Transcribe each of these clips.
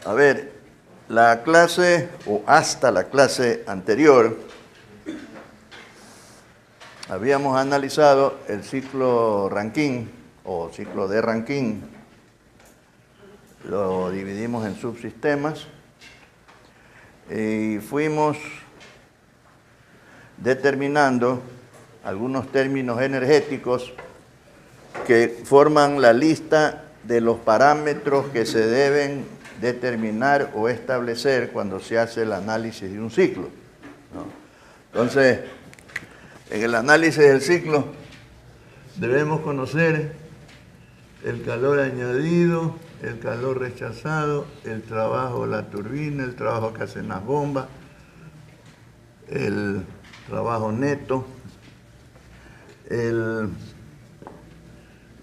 A ver, la clase, o hasta la clase anterior, habíamos analizado el ciclo Rankine, o ciclo de Rankine. Lo dividimos en subsistemas y fuimos determinando algunos términos energéticos que forman la lista de los parámetros que se deben determinar o establecer cuando se hace el análisis de un ciclo, ¿no? Entonces, en el análisis del ciclo debemos conocer el calor añadido, el calor rechazado, el trabajo de la turbina, el trabajo que hacen las bombas, el trabajo neto, el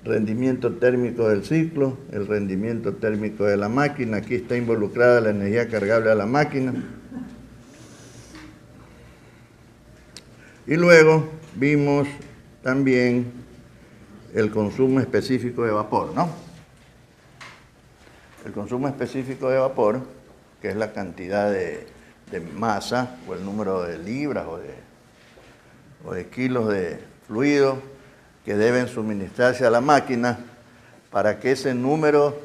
rendimiento térmico del ciclo, el rendimiento térmico de la máquina. Aquí está involucrada la energía cargable a la máquina. Y luego vimos también el consumo específico de vapor, ¿no? El consumo específico de vapor, que es la cantidad de masa o el número de libras o de kilos de fluido que deben suministrarse a la máquina para que ese número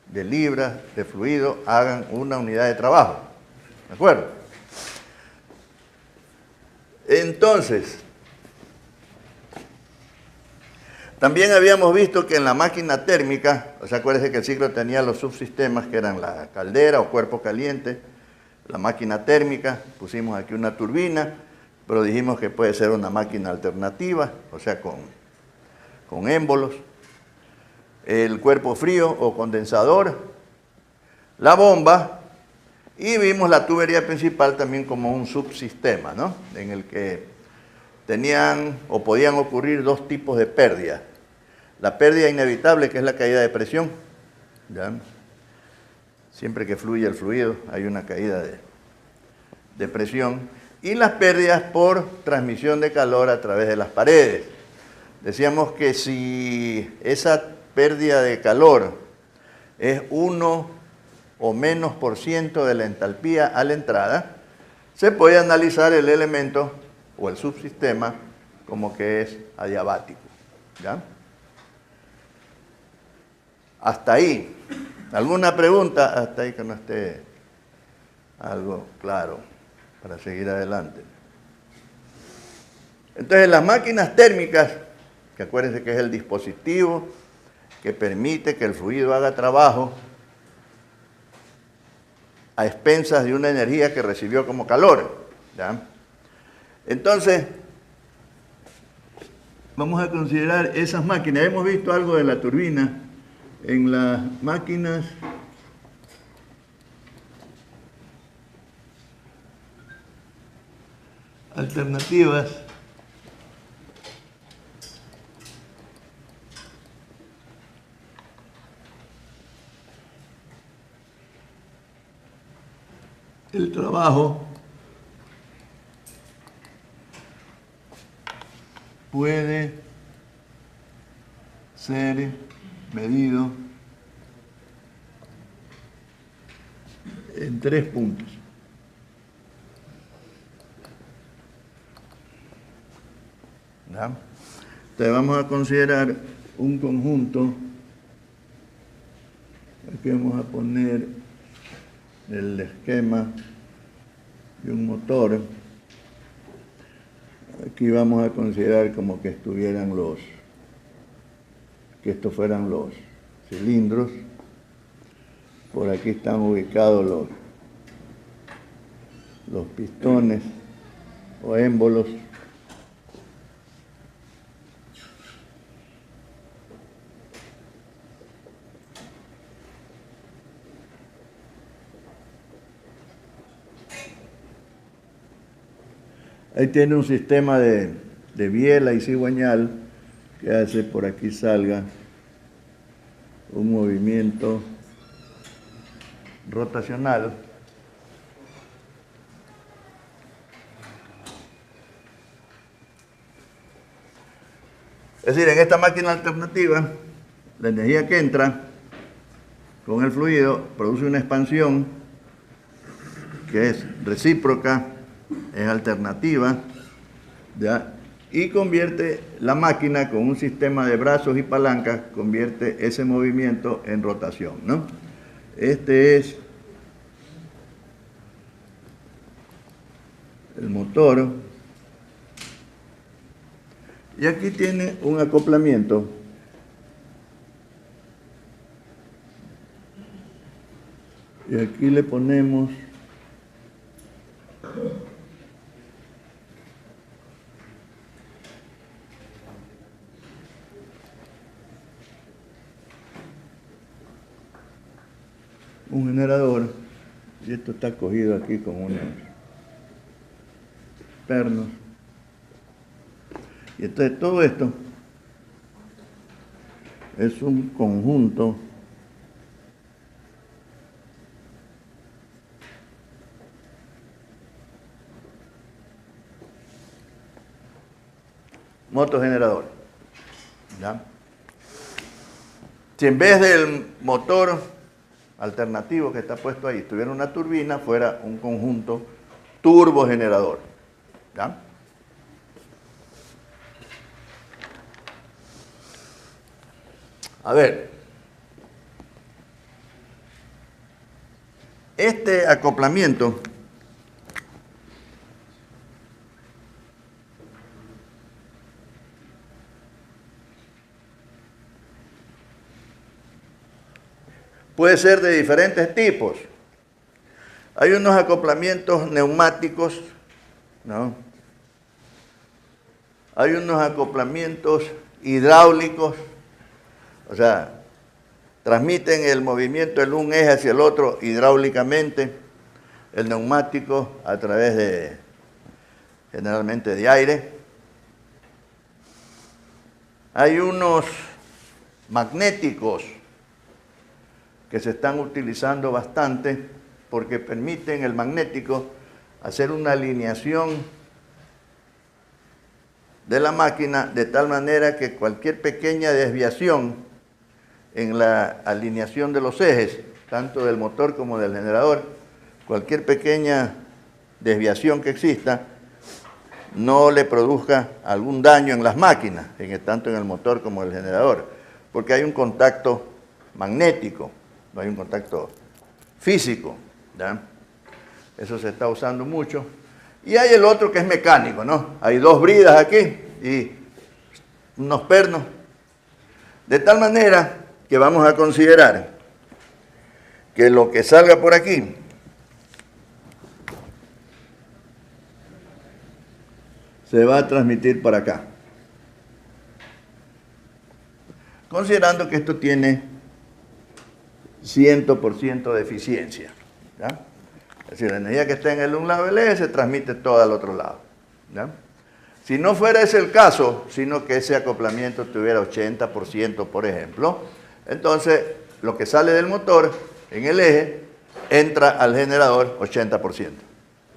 de libras de fluido hagan una unidad de trabajo. ¿De acuerdo? Entonces, también habíamos visto que en la máquina térmica, o sea, acuérdense que el ciclo tenía los subsistemas que eran la caldera o cuerpo caliente, la máquina térmica, pusimos aquí una turbina, pero dijimos que puede ser una máquina alternativa, o sea, con émbolos, el cuerpo frío o condensador, la bomba, y vimos la tubería principal también como un subsistema, ¿no? En el que tenían o podían ocurrir dos tipos de pérdidas. La pérdida inevitable, que es la caída de presión, ¿ya? Siempre que fluye el fluido hay una caída de presión, y las pérdidas por transmisión de calor a través de las paredes. Decíamos que si esa pérdida de calor es 1 o menos por ciento de la entalpía a la entrada, se puede analizar el elemento o el subsistema como que es adiabático, ¿ya? Hasta ahí. ¿Alguna pregunta? Hasta ahí que no esté algo claro para seguir adelante. Entonces, las máquinas térmicas, que acuérdense que es el dispositivo que permite que el fluido haga trabajo a expensas de una energía que recibió como calor, ¿ya? Entonces, vamos a considerar esas máquinas. Hemos visto algo de la turbina en las máquinas alternativas. El trabajo puede ser medido en 3 puntos. ¿Ya? Entonces vamos a considerar un conjunto. Aquí vamos a poner el esquema de un motor. Aquí vamos a considerar como que estuvieran que estos fueran los cilindros. Por aquí están ubicados los pistones o émbolos. Ahí tiene un sistema de biela y cigüeñal que hace por aquí salga un movimiento rotacional. Es decir, en esta máquina alternativa, la energía que entra con el fluido, produce una expansión que es recíproca, es alternativa, ¿ya? Y convierte la máquina con un sistema de brazos y palancas, convierte ese movimiento en rotación, ¿no? Este es el motor. Y aquí tiene un acoplamiento y aquí le ponemos un generador y esto está cogido aquí con unos pernos. Y entonces todo esto es un conjunto motogenerador, ¿ya? Si en vez del motor alternativo que está puesto ahí tuviera una turbina, fuera un conjunto turbogenerador, ¿ya? A ver, este acoplamiento puede ser de diferentes tipos. Hay unos acoplamientos neumáticos, ¿no? Hay unos acoplamientos hidráulicos, o sea, transmiten el movimiento de un eje hacia el otro hidráulicamente, el neumático a través de, generalmente de aire. Hay unos magnéticos que se están utilizando bastante porque permiten el magnético hacer una alineación de la máquina de tal manera que cualquier pequeña desviación en la alineación de los ejes, tanto del motor como del generador, cualquier pequeña desviación que exista, no le produzca algún daño en las máquinas, tanto en el motor como en el generador, porque hay un contacto magnético, no hay un contacto físico, ¿ya? Eso se está usando mucho. Y hay el otro que es mecánico, ¿no? Hay dos bridas aquí y unos pernos, de tal manera que vamos a considerar que lo que salga por aquí se va a transmitir para acá. Considerando que esto tiene 100% de eficiencia, ¿ya? Es decir, la energía que está en un lado del eje se transmite toda al otro lado, ¿ya? Si no fuera ese el caso, sino que ese acoplamiento tuviera 80%, por ejemplo, entonces lo que sale del motor en el eje entra al generador 80%.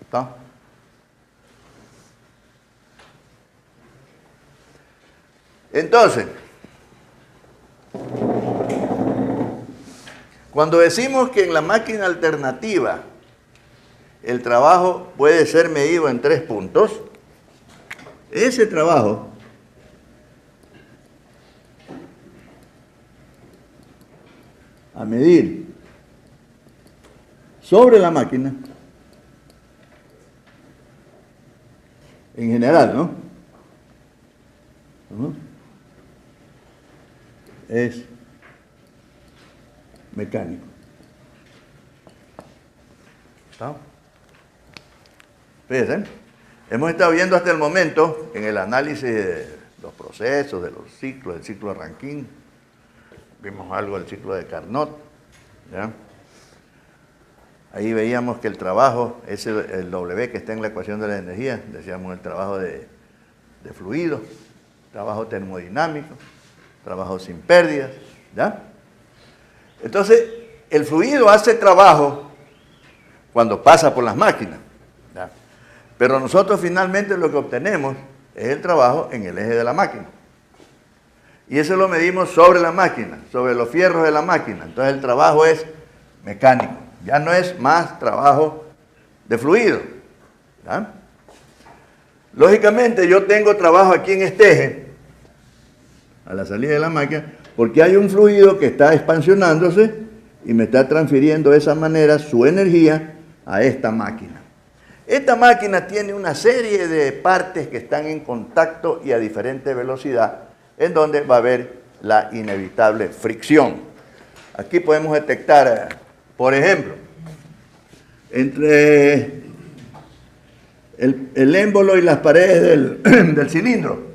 ¿Está? Entonces, cuando decimos que en la máquina alternativa el trabajo puede ser medido en 3 puntos, ese trabajo a medir sobre la máquina, en general, ¿no? Es mecánico. ¿Está? Fíjense, hemos estado viendo hasta el momento en el análisis de los procesos, de los ciclos, del ciclo de Rankine, vimos algo del ciclo de Carnot, ¿ya? Ahí veíamos que el trabajo, el W que está en la ecuación de la energía, decíamos el trabajo de fluido, trabajo termodinámico, trabajo sin pérdidas, ¿ya? Entonces, el fluido hace trabajo cuando pasa por las máquinas, ¿ya? Pero nosotros finalmente lo que obtenemos es el trabajo en el eje de la máquina. Y eso lo medimos sobre la máquina, sobre los fierros de la máquina. Entonces el trabajo es mecánico, ya no es más trabajo de fluido. ¿Ya? Lógicamente yo tengo trabajo aquí en este eje, a la salida de la máquina, porque hay un fluido que está expansionándose y me está transfiriendo de esa manera su energía a esta máquina. Esta máquina tiene una serie de partes que están en contacto y a diferente velocidad, en donde va a haber la inevitable fricción. Aquí podemos detectar, por ejemplo, entre el émbolo y las paredes del cilindro.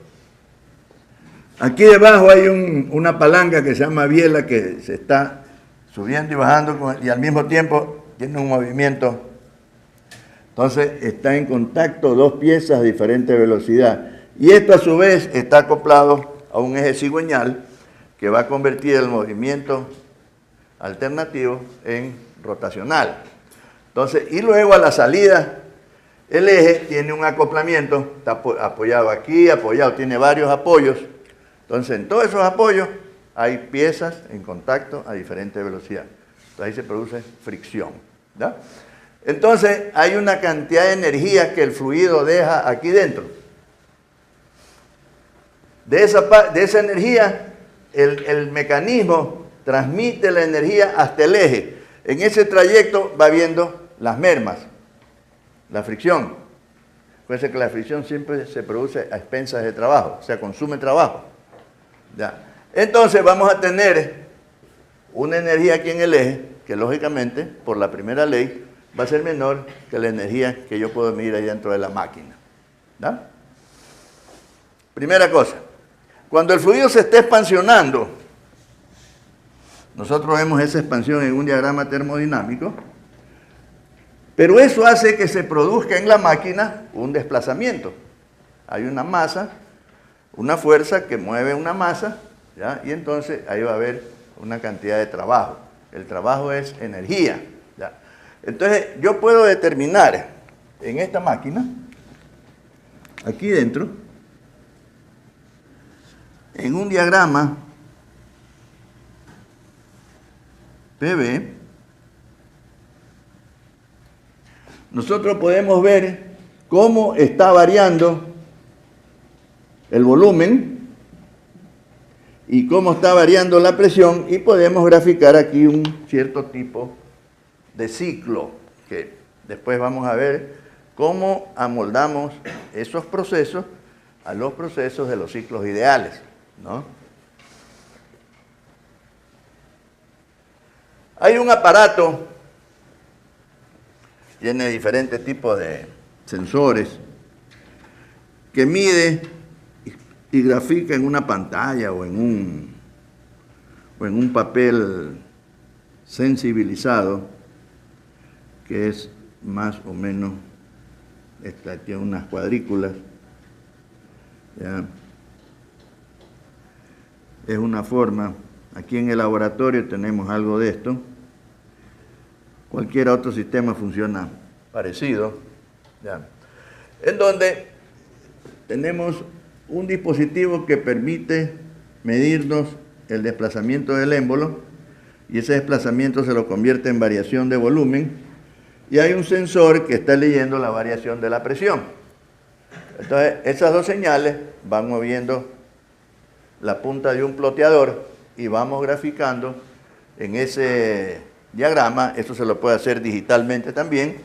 Aquí debajo hay una palanca que se llama biela que se está subiendo y bajando y al mismo tiempo tiene un movimiento. Entonces está en contacto dos piezas a diferente velocidad. Y esto a su vez está acoplado a un eje cigüeñal que va a convertir el movimiento alternativo en rotacional. Entonces, y luego a la salida, el eje tiene un acoplamiento, está apoyado aquí, apoyado, tiene varios apoyos. Entonces, en todos esos apoyos hay piezas en contacto a diferente velocidad. Entonces, ahí se produce fricción. ¿Ya? Entonces, hay una cantidad de energía que el fluido deja aquí dentro. De esa energía, el mecanismo transmite la energía hasta el eje. En ese trayecto va viendo las mermas, la fricción. Puede que la fricción siempre se produce a expensas de trabajo, o sea, consume trabajo. ¿Ya? Entonces vamos a tener una energía aquí en el eje, que lógicamente, por la primera ley, va a ser menor que la energía que yo puedo medir ahí dentro de la máquina. ¿Ya? Primera cosa, cuando el fluido se esté expansionando, nosotros vemos esa expansión en un diagrama termodinámico, pero eso hace que se produzca en la máquina un desplazamiento. Hay una masa, una fuerza que mueve una masa, ¿ya? Y entonces ahí va a haber una cantidad de trabajo. El trabajo es energía. ¿Ya? Entonces yo puedo determinar en esta máquina, aquí dentro, en un diagrama PV, nosotros podemos ver cómo está variando el volumen y cómo está variando la presión, y podemos graficar aquí un cierto tipo de ciclo, que después vamos a ver cómo amoldamos esos procesos a los procesos de los ciclos ideales, ¿no? Hay un aparato, tiene diferentes tipos de sensores, que mide y grafica en una pantalla o en un papel sensibilizado, que es más o menos, tiene unas cuadrículas, ¿ya? Es una forma. Aquí en el laboratorio tenemos algo de esto. Cualquier otro sistema funciona parecido, ¿ya? En donde tenemos un dispositivo que permite medirnos el desplazamiento del émbolo, y ese desplazamiento se lo convierte en variación de volumen, y hay un sensor que está leyendo la variación de la presión. Entonces, esas dos señales van moviendo la punta de un ploteador y vamos graficando en ese diagrama. Esto se lo puede hacer digitalmente también.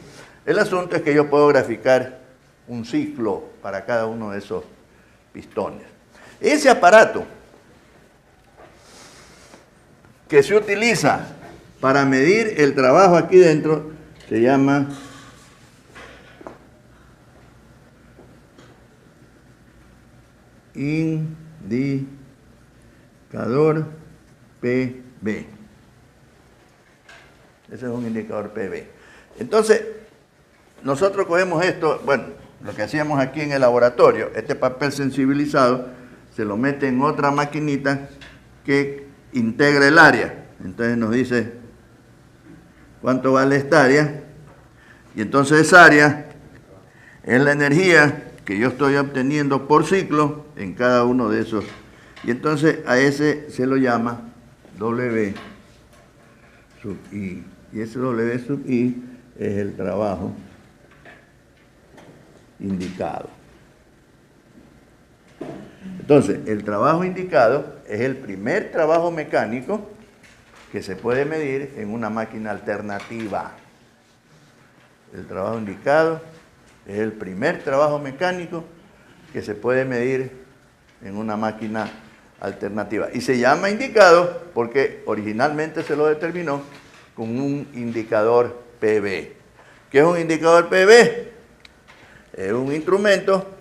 El asunto es que yo puedo graficar un ciclo para cada uno de esos pistones. Ese aparato que se utiliza para medir el trabajo aquí dentro se llama indicador PV. Ese es un indicador PV. Entonces, nosotros cogemos esto, bueno, lo que hacíamos aquí en el laboratorio, este papel sensibilizado, se lo mete en otra maquinita que integra el área. Entonces nos dice cuánto vale esta área, y entonces esa área es la energía que yo estoy obteniendo por ciclo en cada uno de esos Y entonces a ese se lo llama W sub I. Y ese W sub I es el trabajo indicado. Entonces, el trabajo indicado es el primer trabajo mecánico que se puede medir en una máquina alternativa. El trabajo indicado es el primer trabajo mecánico que se puede medir en una máquina alternativa. Y se llama indicado porque originalmente se lo determinó con un indicador PV. ¿Qué es un indicador PV? Es un instrumento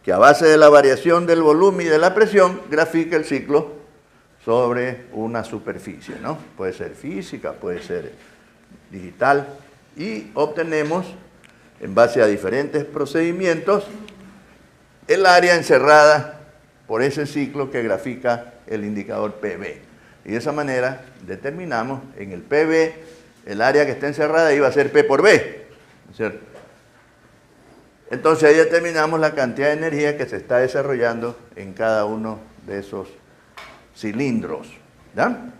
que a base de la variación del volumen y de la presión grafica el ciclo sobre una superficie, ¿no? Puede ser física, puede ser digital, y obtenemos, en base a diferentes procedimientos, el área encerrada por ese ciclo que grafica el indicador PV. Y de esa manera determinamos en el PV, el área que está encerrada iba a ser P por B, ¿no es cierto? Entonces ahí determinamos la cantidad de energía que se está desarrollando en cada uno de esos cilindros, ¿ya?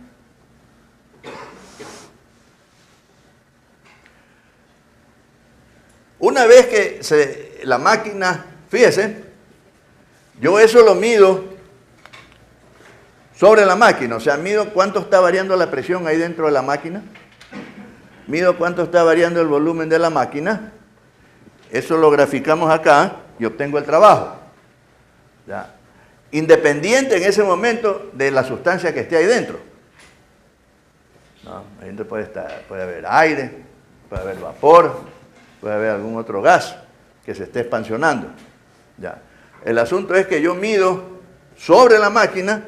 Una vez que la máquina, fíjese, yo eso lo mido sobre la máquina, o sea, mido cuánto está variando la presión ahí dentro de la máquina, mido cuánto está variando el volumen de la máquina, eso lo graficamos acá y obtengo el trabajo, ¿ya? Independiente en ese momento de la sustancia que esté ahí dentro. ¿No? Ahí dentro puede haber aire, puede haber vapor, puede haber algún otro gas que se esté expansionando. ¿Ya? El asunto es que yo mido sobre la máquina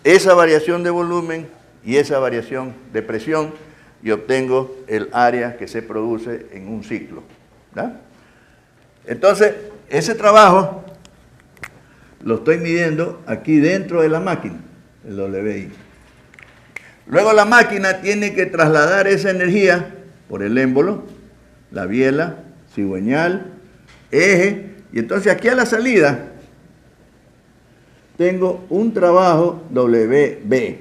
esa variación de volumen y esa variación de presión y obtengo el área que se produce en un ciclo. ¿Ya? Entonces, ese trabajo lo estoy midiendo aquí dentro de la máquina, el WI. Luego la máquina tiene que trasladar esa energía por el émbolo, la biela, cigüeñal, eje, y entonces aquí a la salida tengo un trabajo WB.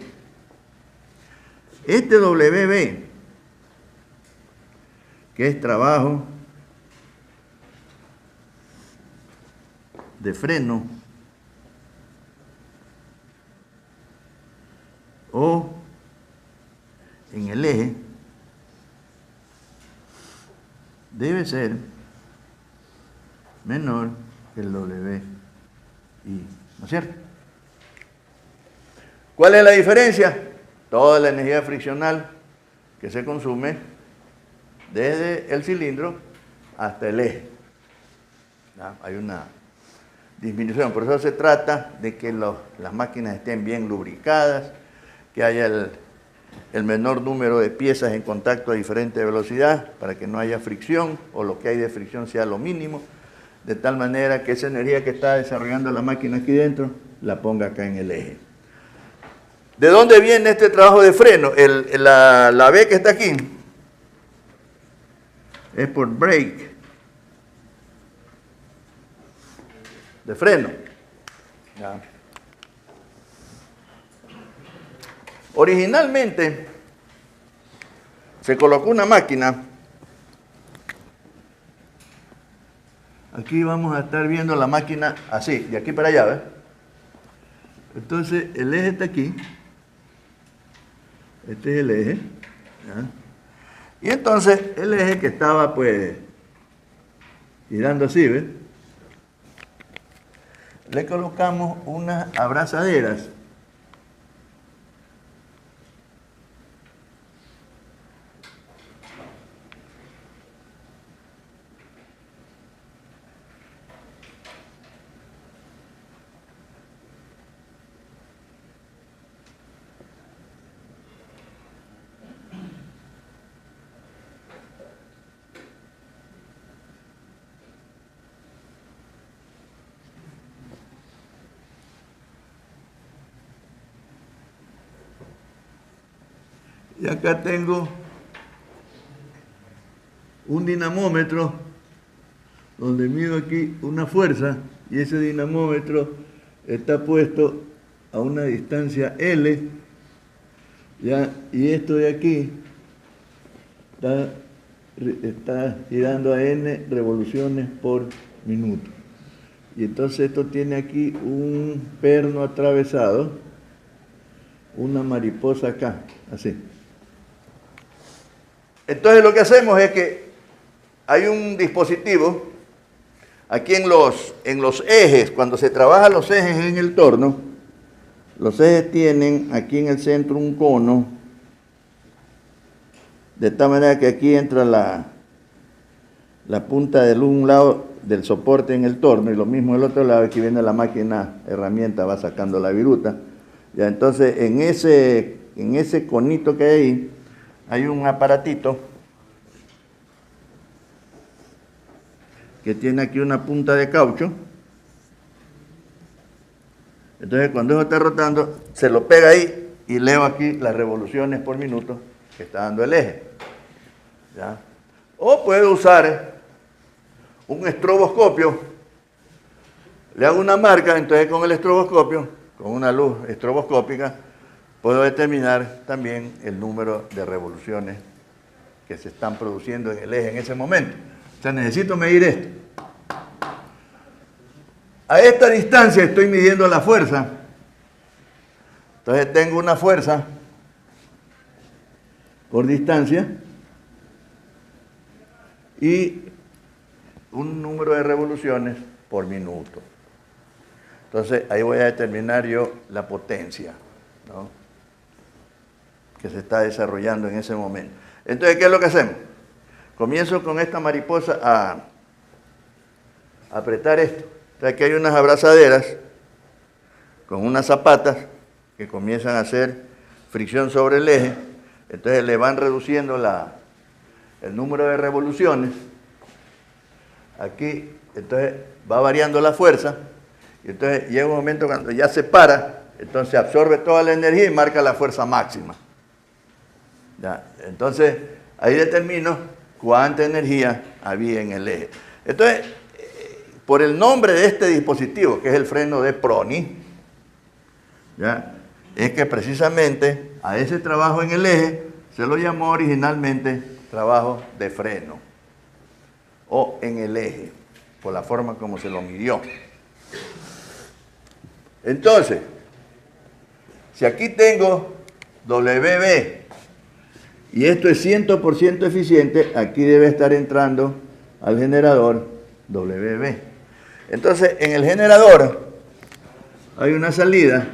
Este WB, que es trabajo de freno o en el eje, debe ser menor que el WI, ¿no es cierto? ¿Cuál es la diferencia? Toda la energía friccional que se consume desde el cilindro hasta el eje. ¿Ya? Hay una disminución, por eso se trata de que las máquinas estén bien lubricadas, que haya el menor número de piezas en contacto a diferente velocidad para que no haya fricción o lo que hay de fricción sea lo mínimo, de tal manera que esa energía que está desarrollando la máquina aquí dentro la ponga acá en el eje. ¿De dónde viene este trabajo de freno? La B que está aquí es por brake, de freno. ¿Ya? Originalmente se colocó una máquina, aquí vamos a estar viendo la máquina así, de aquí para allá, ¿ves? Entonces el eje está aquí, este es el eje, ¿ya? Y entonces el eje que estaba pues girando así, ¿ves? Le colocamos unas abrazaderas y acá tengo un dinamómetro donde mido aquí una fuerza y ese dinamómetro está puesto a una distancia L, ¿ya? Y esto de aquí está girando a N revoluciones por minuto. Y entonces esto tiene aquí un perno atravesado, una mariposa acá, así. Entonces lo que hacemos es que hay un dispositivo aquí en los ejes, cuando se trabajan los ejes en el torno, los ejes tienen aquí en el centro un cono, de tal manera que aquí entra la punta del un lado del soporte en el torno y lo mismo del otro lado, aquí viene la máquina herramienta, va sacando la viruta. Ya, entonces en ese conito que hay ahí, hay un aparatito que tiene aquí una punta de caucho. Entonces cuando eso está rotando, se lo pega ahí y leo aquí las revoluciones por minuto que está dando el eje. ¿Ya? O puedo usar un estroboscopio, le hago una marca, entonces con el estroboscopio, con una luz estroboscópica, puedo determinar también el número de revoluciones que se están produciendo en el eje en ese momento. O sea, necesito medir esto. A esta distancia estoy midiendo la fuerza. Entonces tengo una fuerza por distancia y un número de revoluciones por minuto. Entonces ahí voy a determinar yo la potencia, ¿no?, que se está desarrollando en ese momento. Entonces, ¿qué es lo que hacemos? Comienzo con esta mariposa a apretar esto. Entonces aquí hay unas abrazaderas con unas zapatas que comienzan a hacer fricción sobre el eje. Entonces le van reduciendo el número de revoluciones. Aquí, entonces va variando la fuerza. Y entonces llega un momento cuando ya se para, entonces absorbe toda la energía y marca la fuerza máxima. ¿Ya? Entonces ahí determino cuánta energía había en el eje. Entonces, por el nombre de este dispositivo, que es el freno de Prony, ¿ya?, es que precisamente a ese trabajo en el eje se lo llamó originalmente trabajo de freno o en el eje, por la forma como se lo midió. Entonces, si aquí tengo WB y esto es 100% eficiente, aquí debe estar entrando al generador WB. Entonces, en el generador hay una salida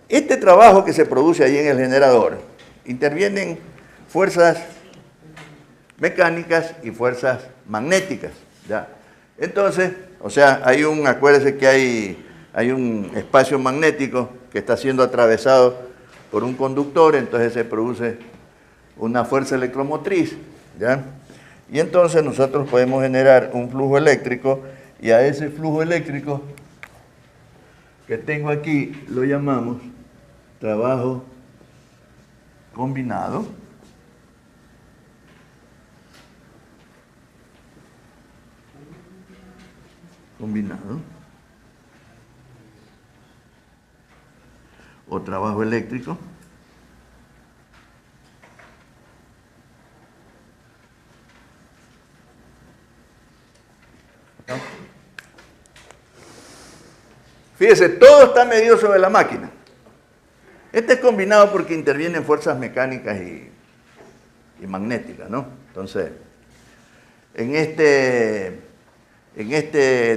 Este trabajo que se produce ahí en el generador, intervienen fuerzas mecánicas y fuerzas magnéticas, ¿ya? Entonces, o sea, acuérdense que hay un espacio magnético que está siendo atravesado por un conductor, entonces se produce una fuerza electromotriz, ¿ya? Y entonces nosotros podemos generar un flujo eléctrico, y a ese flujo eléctrico que tengo aquí lo llamamos trabajo combinado. O trabajo eléctrico. Fíjese, todo está medido sobre la máquina. Este es combinado porque intervienen fuerzas mecánicas y magnéticas, ¿no? Entonces, en este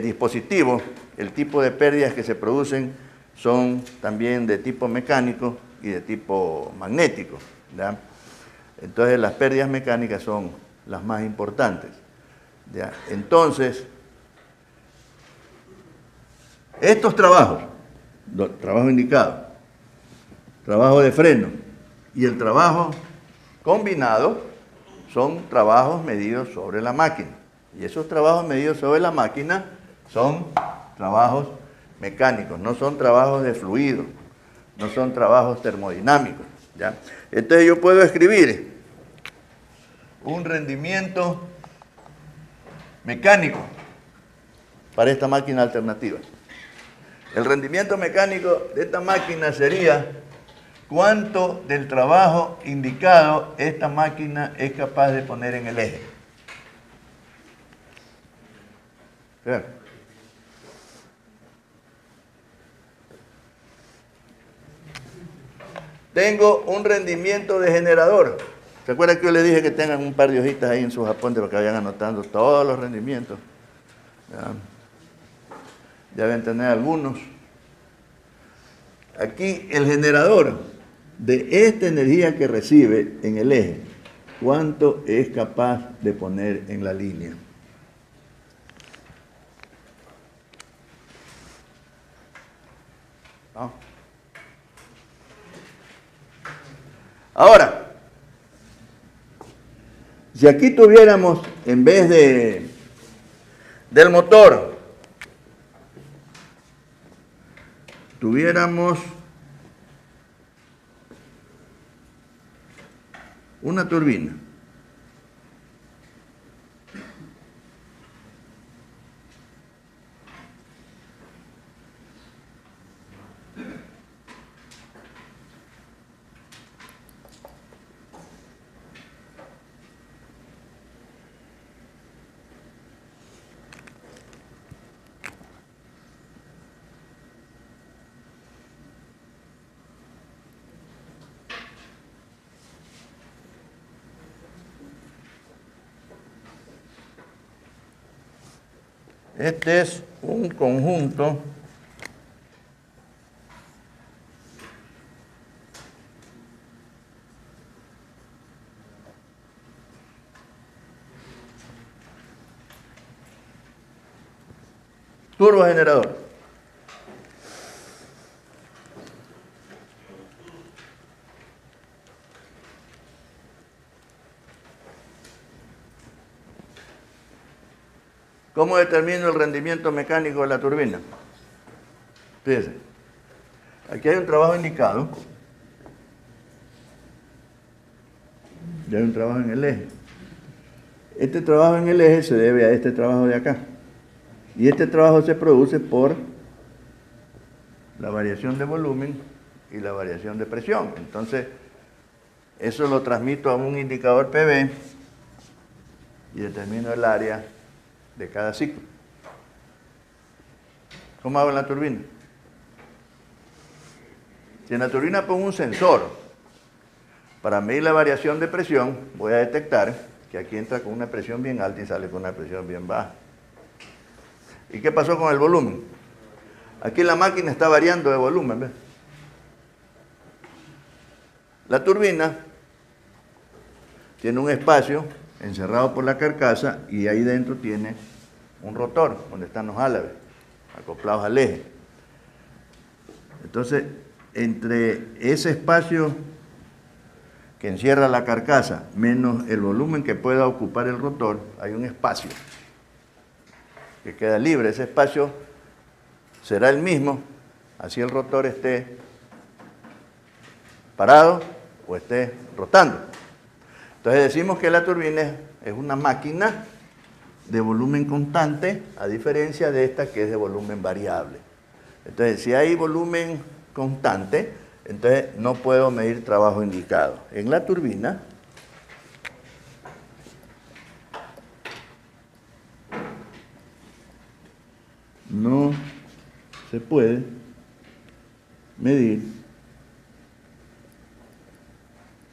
dispositivo, el tipo de pérdidas que se producen son también de tipo mecánico y de tipo magnético, ¿ya? Entonces, las pérdidas mecánicas son las más importantes, ¿ya? Entonces, estos trabajos, trabajo indicado, trabajo de freno y el trabajo combinado, son trabajos medidos sobre la máquina. Y esos trabajos medidos sobre la máquina son trabajos mecánicos, no son trabajos de fluido, no son trabajos termodinámicos, ¿ya? Entonces yo puedo escribir un rendimiento mecánico para esta máquina alternativa. El rendimiento mecánico de esta máquina sería cuánto del trabajo indicado esta máquina es capaz de poner en el eje. Vean. Tengo un rendimiento de generador. ¿Se acuerdan que yo les dije que tengan un par de hojitas ahí en sus apuntes para que vayan anotando todos los rendimientos? Ya deben tener algunos. Aquí el generador de esta energía que recibe en el eje, ¿cuánto es capaz de poner en la línea? ¿No? Ahora, si aquí tuviéramos, en vez del motor, tuviéramos una turbina. Este es un conjunto turbogenerador. ¿Cómo determino el rendimiento mecánico de la turbina? Fíjense, aquí hay un trabajo indicado, y hay un trabajo en el eje. Este trabajo en el eje se debe a este trabajo de acá. Y este trabajo se produce por la variación de volumen y la variación de presión. Entonces, eso lo transmito a un indicador PV y determino el área de cada ciclo. ¿Cómo hago en la turbina? Si en la turbina pongo un sensor para medir la variación de presión, voy a detectar que aquí entra con una presión bien alta y sale con una presión bien baja. ¿Y qué pasó con el volumen? Aquí la máquina está variando de volumen, ¿ves? La turbina tiene un espacio encerrado por la carcasa y ahí dentro tiene un rotor donde están los álabes acoplados al eje. Entonces, entre ese espacio que encierra la carcasa menos el volumen que pueda ocupar el rotor, hay un espacio que queda libre. Ese espacio será el mismo, así el rotor esté parado o esté rotando. Entonces decimos que la turbina es una máquina de volumen constante, a diferencia de esta que es de volumen variable. Entonces, si hay volumen constante, entonces no puedo medir trabajo indicado. En la turbina, no se puede medir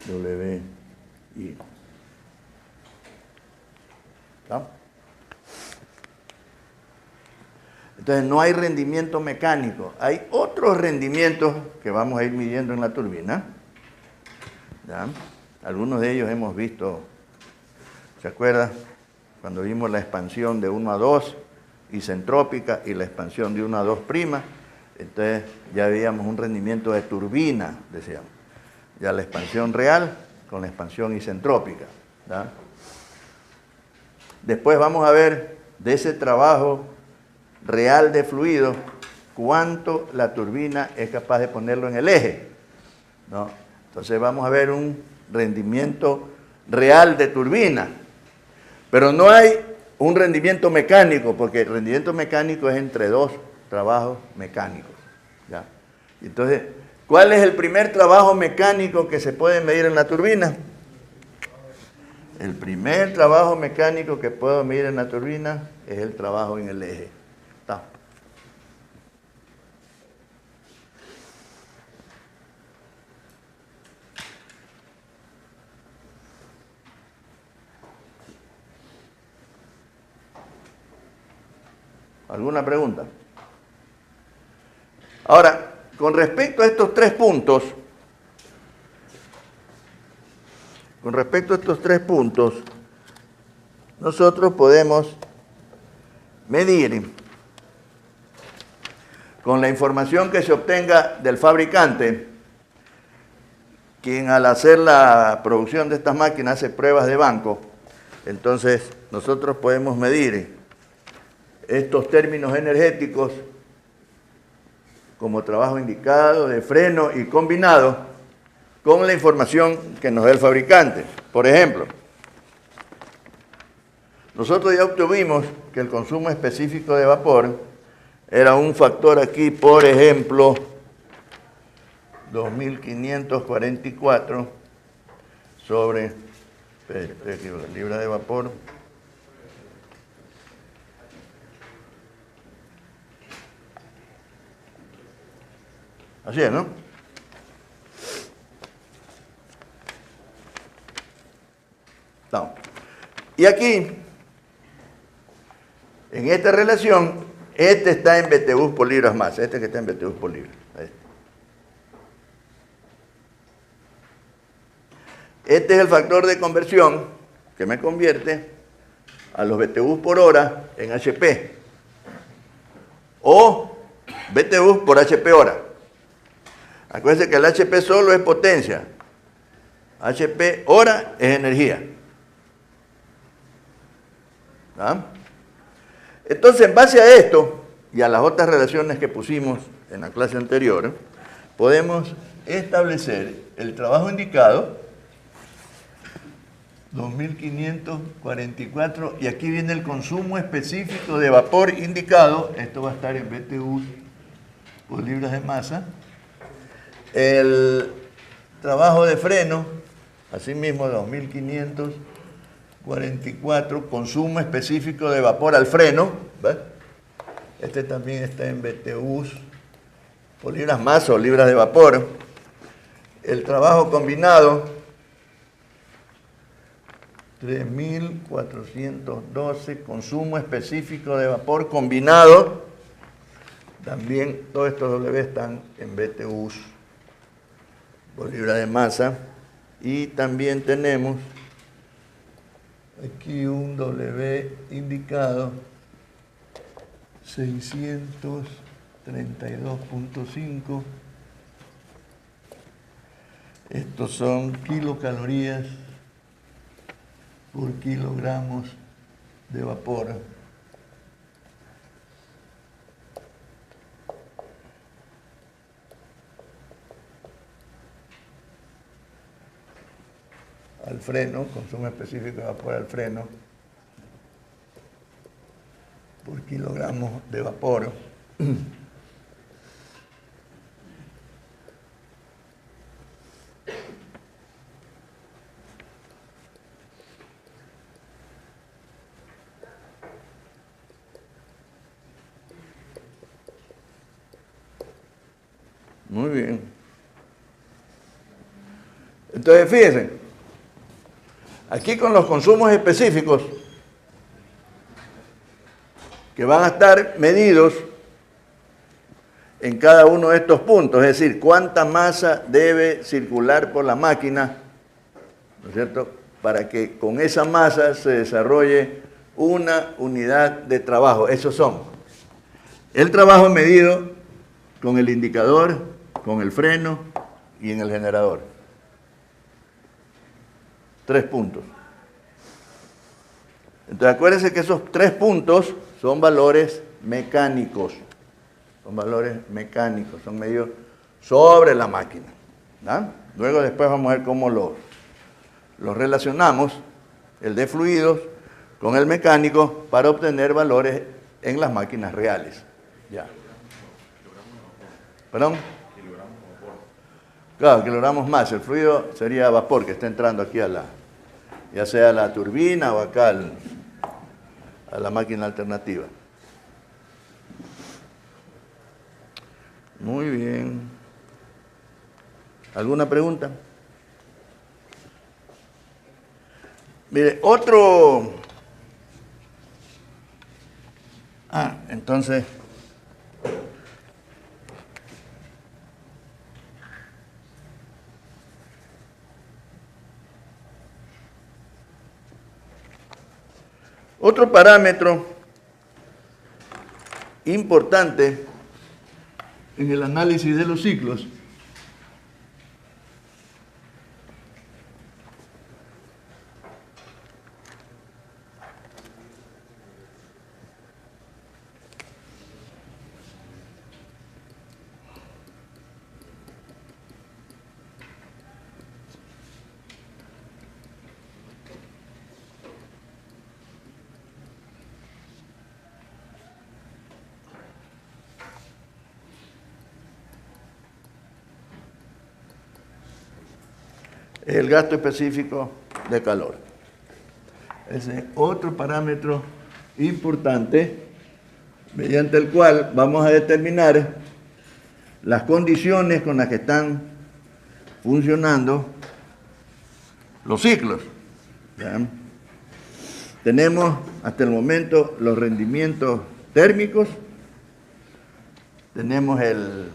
WI. ¿No? Entonces no hay rendimiento mecánico. Hay otros rendimientos que vamos a ir midiendo en la turbina. ¿Ya? Algunos de ellos hemos visto, ¿se acuerdan? Cuando vimos la expansión de 1 a 2 isentrópica y la expansión de 1 a 2 prima, entonces ya veíamos un rendimiento de turbina, decíamos. Ya la expansión real con la expansión isentrópica. ¿Ya? Después vamos a ver de ese trabajo real de fluido, cuánto la turbina es capaz de ponerlo en el eje, ¿no? Entonces vamos a ver un rendimiento real de turbina, pero no hay un rendimiento mecánico, porque el rendimiento mecánico es entre dos trabajos mecánicos. ¿Ya? Entonces, ¿cuál es el primer trabajo mecánico que se puede medir en la turbina? El primer trabajo mecánico que puedo medir en la turbina es el trabajo en el eje. ¿Está? ¿Alguna pregunta? Ahora, con respecto a estos tres puntos, nosotros podemos medir con la información que se obtenga del fabricante, quien al hacer la producción de estas máquinas hace pruebas de banco. Entonces, nosotros podemos medir estos términos energéticos como trabajo indicado, de freno y combinado con la información que nos da el fabricante. Por ejemplo, nosotros ya obtuvimos que el consumo específico de vapor era un factor aquí, por ejemplo, 2544 sobre, libra de vapor. Así es, ¿no? No. Y aquí, en esta relación, este está en BTUs por libras masa, este que está en BTUs por libra. Este es el factor de conversión que me convierte a los BTUs por hora en HP o BTUs por HP hora. Acuérdense que el HP solo es potencia, HP hora es energía. ¿Ah? Entonces, en base a esto y a las otras relaciones que pusimos en la clase anterior, podemos establecer el trabajo indicado, 2544, y aquí viene el consumo específico de vapor indicado, esto va a estar en BTU por libras de masa, el trabajo de freno, asimismo 2544, consumo específico de vapor al freno, ¿ves? Este también está en BTUs por libras masa o libras de vapor. El trabajo combinado, 3412, consumo específico de vapor combinado, también todos estos W están en BTUs por libra de masa. Y también tenemos aquí un W indicado, 632.5. Estos son kilocalorías por kilogramos de vapor. Al freno, consumo específico de vapor al freno por kilogramos de vapor. Muy bien. Entonces, fíjense, aquí con los consumos específicos que van a estar medidos en cada uno de estos puntos, es decir, cuánta masa debe circular por la máquina, ¿no es cierto?, para que con esa masa se desarrolle una unidad de trabajo. Esos son el trabajo medido con el indicador, con el freno y en el generador. 3 puntos. Entonces acuérdense que esos 3 puntos son valores mecánicos. Son valores mecánicos, son medidos sobre la máquina. ¿No? Luego después vamos a ver cómo los relacionamos, el de fluidos, con el mecánico para obtener valores en las máquinas reales. Ya. ¿Perdón? Claro, kilogramos más. El fluido sería vapor que está entrando aquí a ya sea a la turbina o acá a la máquina alternativa. Muy bien. ¿Alguna pregunta? Mire, entonces... Otro parámetro importante en el análisis de los ciclos es el gasto específico de calor. Ese es otro parámetro importante mediante el cual vamos a determinar las condiciones con las que están funcionando los ciclos. ¿Ya? Tenemos hasta el momento los rendimientos térmicos, tenemos el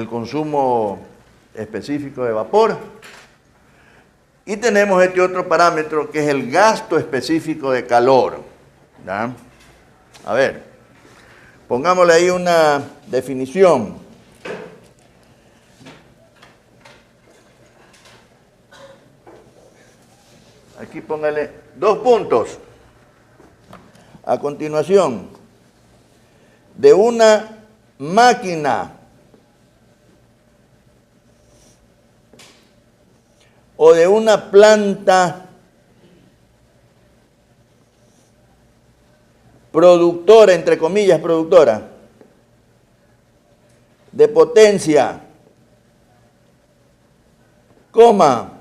consumo específico de vapor y tenemos este otro parámetro que es el gasto específico de calor. ¿Ya? A ver, pongámosle ahí una definición. Aquí póngale 2 puntos. A continuación, de una máquina o de una planta productora, entre comillas, productora, de potencia, coma,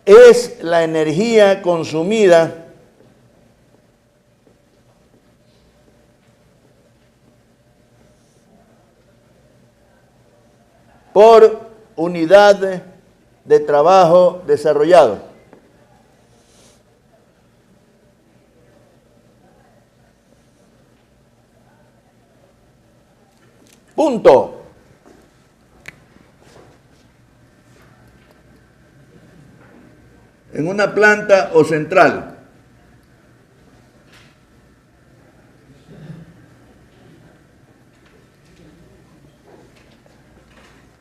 es la energía consumida por unidad de trabajo desarrollado. Punto. En una planta o central.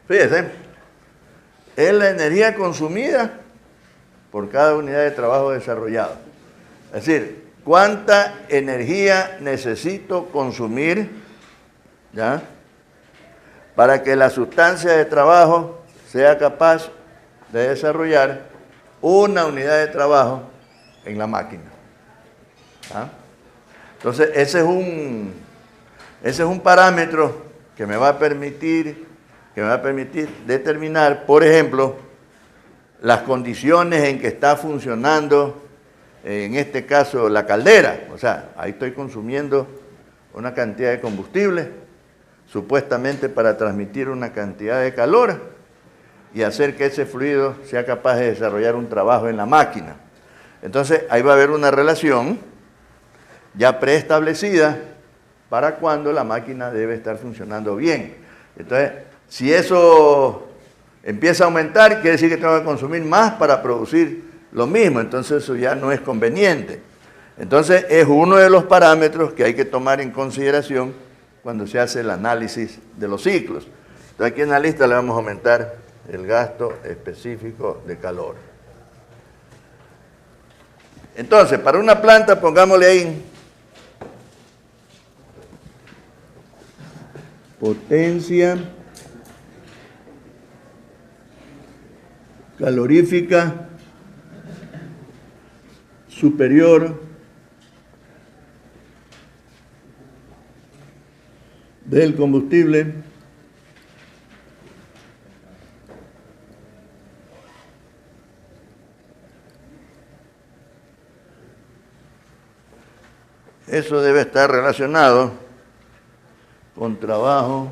Fíjese, es la energía consumida por cada unidad de trabajo desarrollado. Es decir, ¿cuánta energía necesito consumir, ya, para que la sustancia de trabajo sea capaz de desarrollar una unidad de trabajo en la máquina? ¿Ah? Entonces, ese es un parámetro que me va a permitir determinar, por ejemplo, las condiciones en que está funcionando, en este caso, la caldera. O sea, ahí estoy consumiendo una cantidad de combustible, supuestamente para transmitir una cantidad de calor y hacer que ese fluido sea capaz de desarrollar un trabajo en la máquina. Entonces, ahí va a haber una relación ya preestablecida para cuando la máquina debe estar funcionando bien. Entonces, si eso empieza a aumentar, quiere decir que tengo que consumir más para producir lo mismo. Entonces, eso ya no es conveniente. Entonces, es uno de los parámetros que hay que tomar en consideración cuando se hace el análisis de los ciclos. Entonces, aquí en la lista le vamos a aumentar el gasto específico de calor. Entonces, para una planta, pongámosle ahí potencia calorífica superior del combustible eso debe estar relacionado con trabajo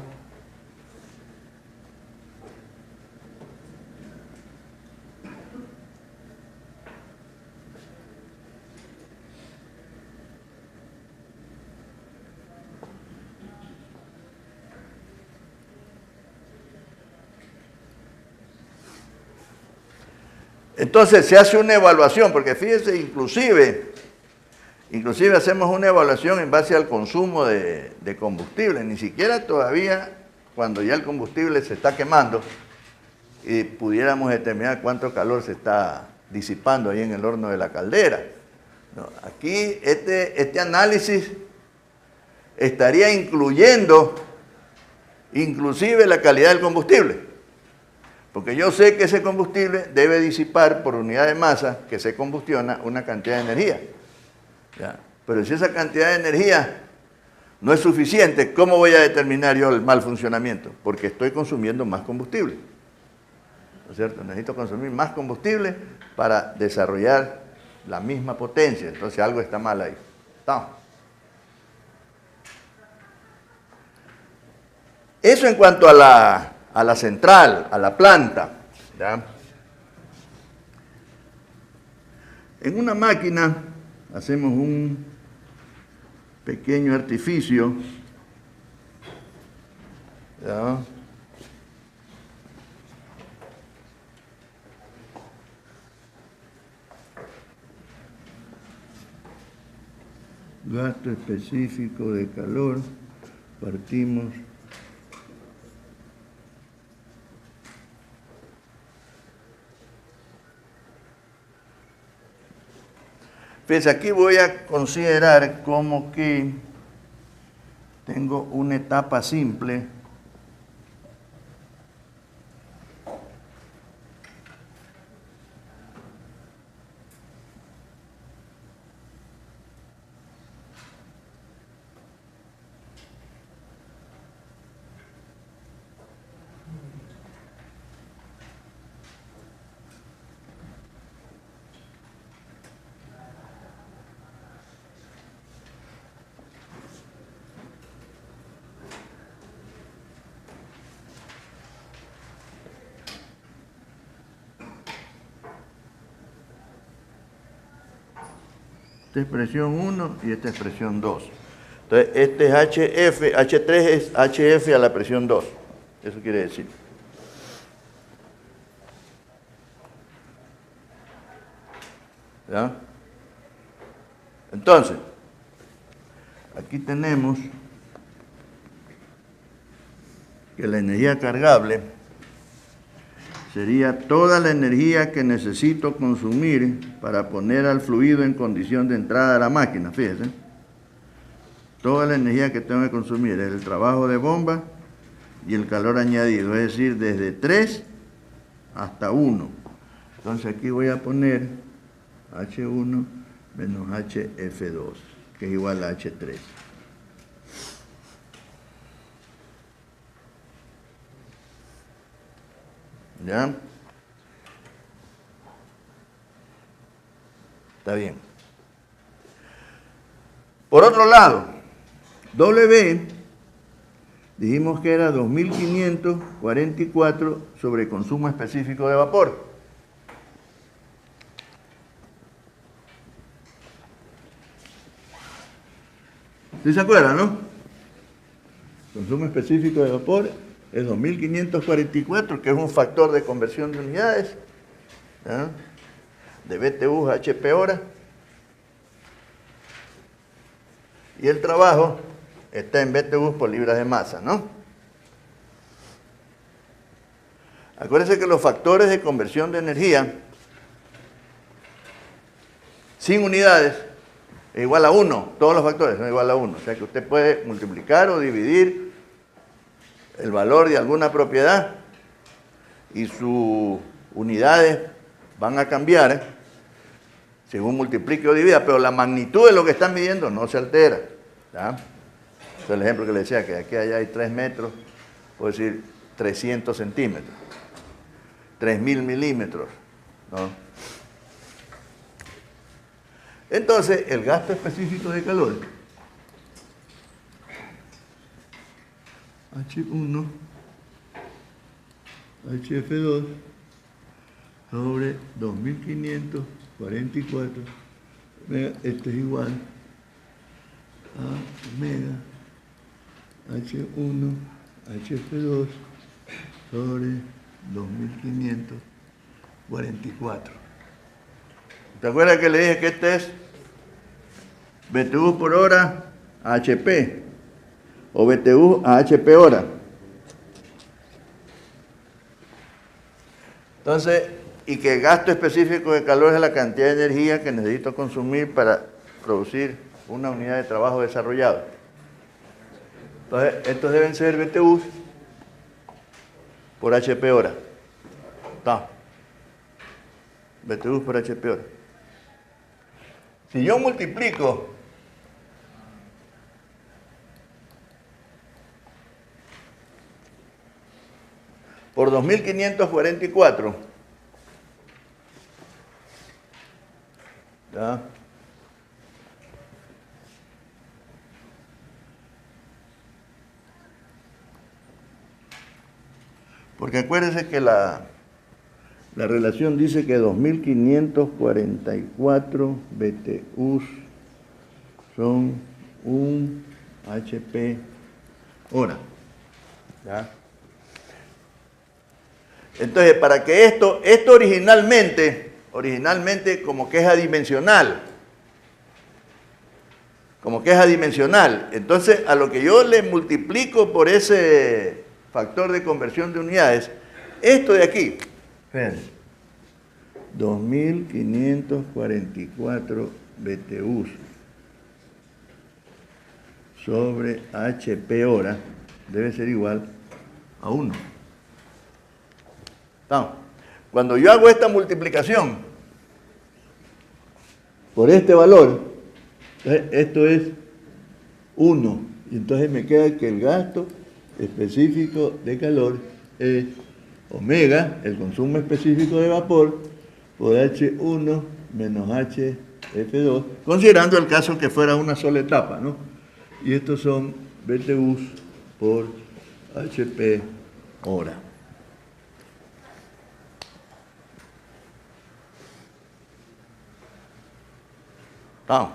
Entonces se hace una evaluación, porque fíjense, inclusive hacemos una evaluación en base al consumo de combustible, ni siquiera todavía cuando ya el combustible se está quemando y pudiéramos determinar cuánto calor se está disipando ahí en el horno de la caldera. No, aquí este análisis estaría incluyendo inclusive la calidad del combustible. Porque yo sé que ese combustible debe disipar por unidad de masa que se combustiona una cantidad de energía. ¿Ya? Pero si esa cantidad de energía no es suficiente, ¿cómo voy a determinar yo el mal funcionamiento? Porque estoy consumiendo más combustible. ¿No es cierto? Necesito consumir más combustible para desarrollar la misma potencia. Entonces algo está mal ahí. ¿Está? Eso en cuanto a la central, a la planta. ¿Ya? En una máquina hacemos un pequeño artificio. ¿Ya? Gasto específico de calor, partimos Fíjense, aquí voy a considerar como que tengo una etapa simple . Esta es presión 1 y esta es presión 2. Entonces, este es HF, H3 es HF a la presión 2. Eso quiere decir. ¿Ya? Entonces, aquí tenemos que la energía cargable sería toda la energía que necesito consumir para poner al fluido en condición de entrada a la máquina, fíjense. Toda la energía que tengo que consumir es el trabajo de bomba y el calor añadido, es decir, desde 3 hasta 1. Entonces aquí voy a poner H1 menos HF2, que es igual a H3. ¿Ya? Está bien. Por otro lado, W dijimos que era 2544 sobre consumo específico de vapor. ¿Sí se acuerdan, no? Consumo específico de vapor es 2544, que es un factor de conversión de unidades, ¿ya? De BTU a HP hora. Y el trabajo está en BTU por libras de masa, ¿no? Acuérdense que los factores de conversión de energía sin unidades es igual a 1. Todos los factores son igual a 1. O sea que usted puede multiplicar o dividir el valor de alguna propiedad y sus unidades van a cambiar según multiplique o divida, pero la magnitud de lo que están midiendo no se altera. ¿Ya? Ese es el ejemplo que le decía, que de aquí a allá hay 3 metros, puedo decir 300 centímetros, 3000 milímetros, ¿no? Entonces, el gasto específico de calor, H1, HF2, sobre 2544, esto es igual a omega H1 HF2 sobre 2544. ¿Te acuerdas que le dije que este es BTU por hora a HP o BTU a HP hora? Entonces, y que el gasto específico de calor es la cantidad de energía que necesito consumir para producir una unidad de trabajo desarrollado. Entonces, estos deben ser BTUs por HP hora. ¿Está? BTUs por HP hora. Si yo multiplico por 2544, ¿ya? Porque acuérdense que la relación dice que 2544 BTUs son 1 HP hora. ¿Ya? Entonces, para que esto originalmente como que es adimensional. Como que es adimensional. Entonces, a lo que yo le multiplico por ese factor de conversión de unidades, esto de aquí, fíjense, 2544 BTUs sobre HP hora debe ser igual a 1. ¿Estamos? Cuando yo hago esta multiplicación por este valor, esto es 1. Y entonces me queda que el gasto específico de calor es omega, el consumo específico de vapor, por H1 menos HF2, considerando el caso que fuera una sola etapa, ¿no? Y estos son BTUs por HP hora. Vamos.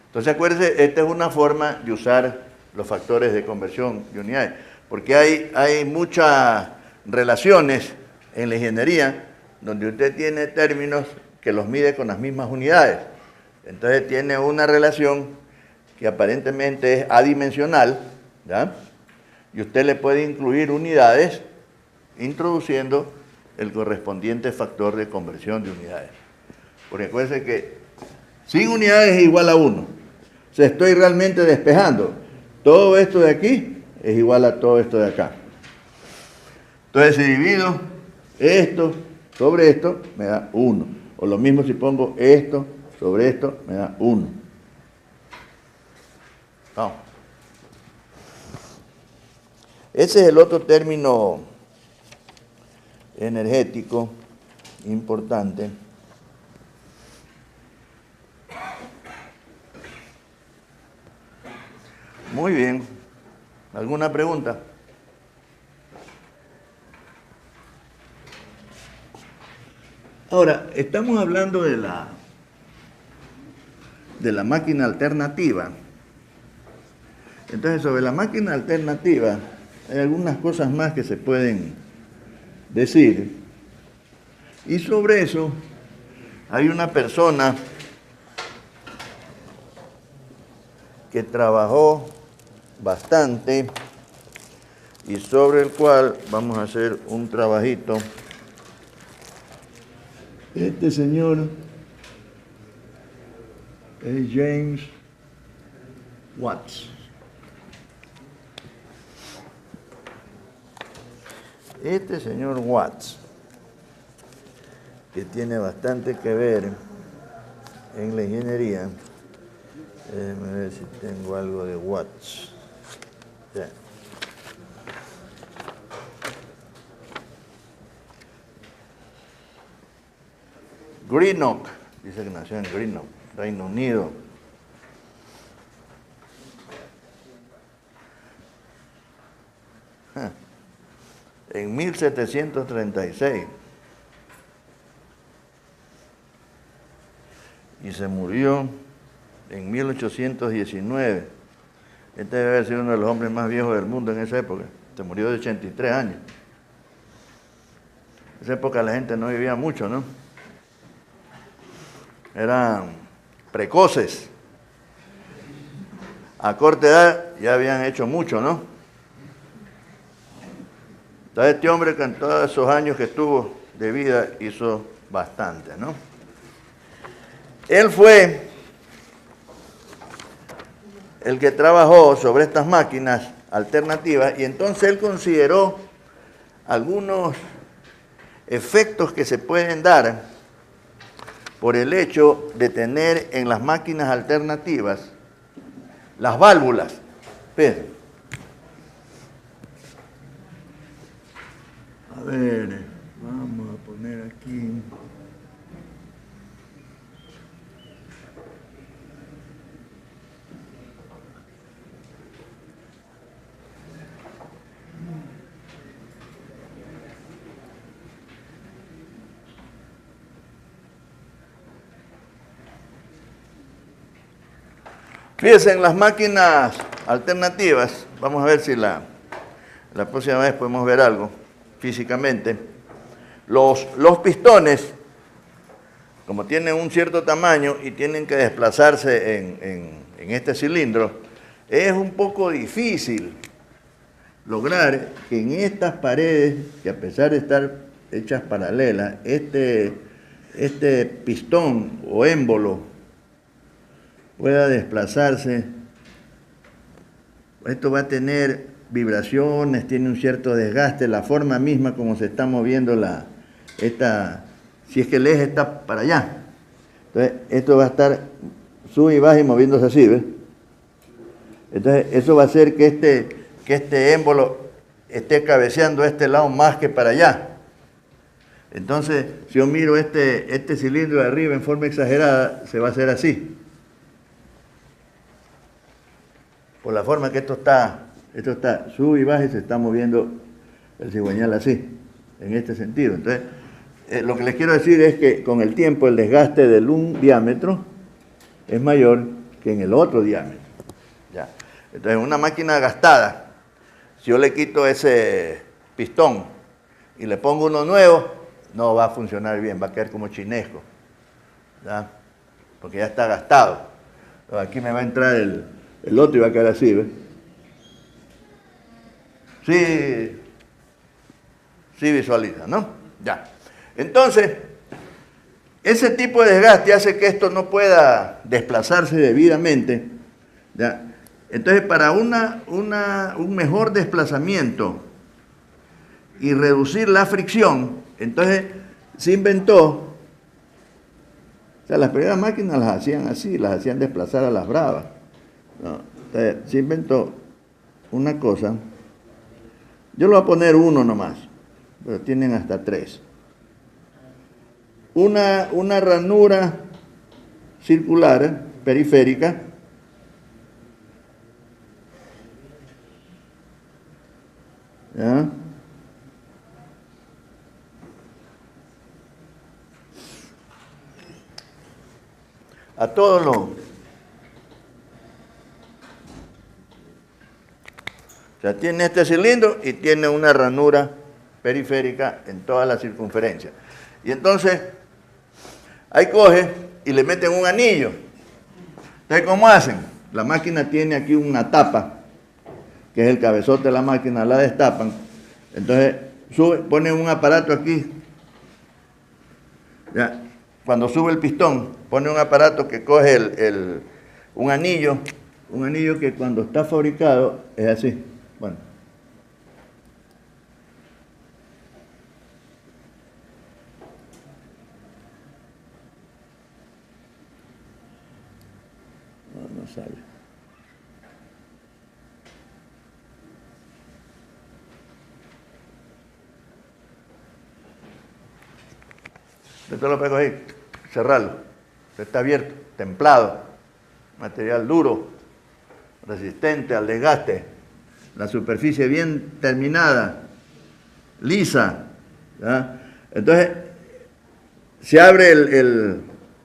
Entonces acuérdense, esta es una forma de usar los factores de conversión de unidades, porque hay muchas relaciones en la ingeniería donde usted tiene términos que los mide con las mismas unidades. Entonces tiene una relación que aparentemente es adimensional, ¿ya? Y usted le puede incluir unidades introduciendo el correspondiente factor de conversión de unidades. Porque acuérdense que sin unidades es igual a 1. O sea, estoy realmente despejando. Todo esto de aquí es igual a todo esto de acá. Entonces, si divido esto sobre esto, me da 1. O lo mismo si pongo esto sobre esto, me da 1. Vamos. Ese es el otro término energético importante. Muy bien. ¿Alguna pregunta? Ahora, estamos hablando de la máquina alternativa. Entonces, sobre la máquina alternativa, hay algunas cosas más que se pueden decir. Y sobre eso, hay una persona que trabajó bastante y sobre el cual vamos a hacer un trabajito. Este señor es James Watts. Este señor Watts que tiene bastante que ver en la ingeniería. Déjame ver si tengo algo de watts. Ya. Greenock, dice que nació en Greenock, Reino Unido. En 1736. Y se murió en 1819. Este debe haber sido uno de los hombres más viejos del mundo en esa época. Se murió de 83 años. En esa época la gente no vivía mucho, ¿no? Eran precoces. A corta edad ya habían hecho mucho, ¿no? Entonces este hombre, que en todos esos años que estuvo de vida, hizo bastante, ¿no? Él fue el que trabajó sobre estas máquinas alternativas y entonces él consideró algunos efectos que se pueden dar por el hecho de tener en las máquinas alternativas las válvulas. Pedro. A ver, vamos a poner aquí. Fíjense, en las máquinas alternativas, vamos a ver si la próxima vez podemos ver algo físicamente. Los pistones, como tienen un cierto tamaño y tienen que desplazarse en este cilindro, es un poco difícil lograr que en estas paredes, que a pesar de estar hechas paralelas, este pistón o émbolo pueda desplazarse. Esto va a tener vibraciones, tiene un cierto desgaste, la forma misma como se está moviendo si es que el eje está para allá. Entonces, esto va a estar sube y baja y moviéndose así, ¿ves? Entonces, eso va a hacer que este émbolo esté cabeceando a este lado más que para allá. Entonces, si yo miro este cilindro de arriba en forma exagerada, se va a hacer así. Por la forma que esto está sube y baja y se está moviendo el cigüeñal así, en este sentido. Entonces, lo que les quiero decir es que con el tiempo el desgaste del un diámetro es mayor que en el otro diámetro. ¿Ya? Entonces, en una máquina gastada, si yo le quito ese pistón y le pongo uno nuevo, no va a funcionar bien, va a quedar como chinesco, ¿ya? Porque ya está gastado. Entonces, aquí me va a entrar el otro y va a quedar así, ¿ves? Sí visualiza, ¿no? Ya. Entonces, ese tipo de desgaste hace que esto no pueda desplazarse debidamente, ¿ya? Entonces, para un mejor desplazamiento y reducir la fricción, entonces se inventó, o sea, las primeras máquinas las hacían así, las hacían desplazar a las bravas, ¿no? Entonces, se inventó una cosa, yo le voy a poner uno nomás, pero tienen hasta 3. Una ranura circular, periférica, ¿ya? A todos los... O sea, tiene este cilindro y tiene una ranura periférica en toda la circunferencia. Y entonces, ahí coge y le meten un anillo. Entonces, ¿cómo hacen? La máquina tiene aquí una tapa, que es el cabezote de la máquina, la destapan. Entonces, ponen un aparato aquí. ¿Ya? Cuando sube el pistón, pone un aparato que coge un anillo que cuando está fabricado es así. Bueno. sale. Esto lo pego ahí, cerrarlo. Esto está abierto, templado, material duro, resistente al desgaste, la superficie bien terminada, lisa. ¿Ya? Entonces, se abre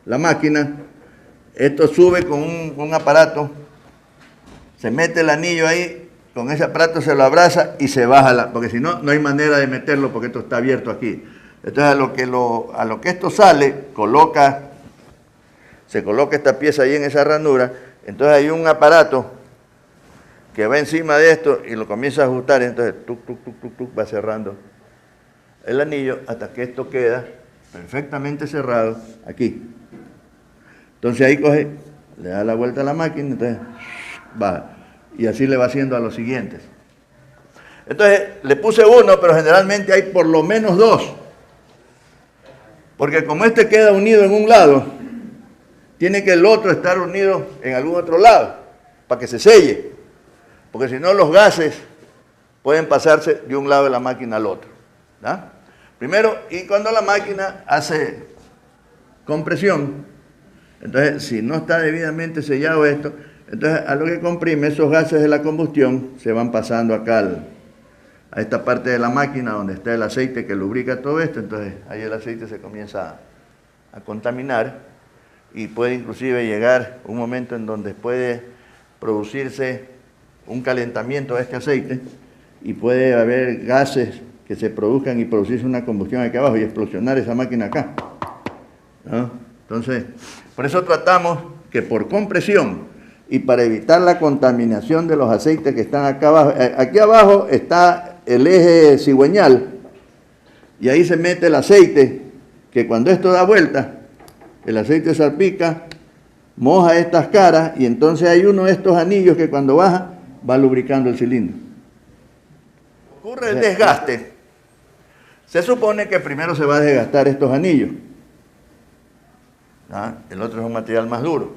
la máquina, esto sube con un aparato, se mete el anillo ahí, con ese aparato se lo abraza y se baja, porque si no, no hay manera de meterlo porque esto está abierto aquí. Entonces, a lo que esto sale, se coloca esta pieza ahí en esa ranura, entonces hay un aparato que va encima de esto y lo comienza a ajustar, entonces va cerrando el anillo hasta que esto queda perfectamente cerrado aquí. Entonces ahí coge, le da la vuelta a la máquina, entonces va, y así le va haciendo a los siguientes. Entonces le puse uno, pero generalmente hay por lo menos dos, porque como este queda unido en un lado, tiene que el otro estar unido en algún otro lado, para que se selle, porque si no los gases pueden pasarse de un lado de la máquina al otro. ¿Da? Primero, y cuando la máquina hace compresión, entonces si no está debidamente sellado esto, entonces a lo que comprime, esos gases de la combustión se van pasando acá a esta parte de la máquina donde está el aceite que lubrica todo esto, entonces ahí el aceite se comienza a contaminar y puede inclusive llegar un momento en donde puede producirse un calentamiento de este aceite y puede haber gases que se produzcan y producirse una combustión aquí abajo y explosionar esa máquina acá, ¿no? Entonces, por eso tratamos que por compresión y para evitar la contaminación de los aceites que están acá abajo, aquí abajo está el eje cigüeñal y ahí se mete el aceite, que cuando esto da vuelta, el aceite salpica, moja estas caras y entonces hay uno de estos anillos que cuando baja va lubricando el cilindro. Ocurre el desgaste. Se supone que primero se va a desgastar estos anillos. ¿Ah? El otro es un material más duro.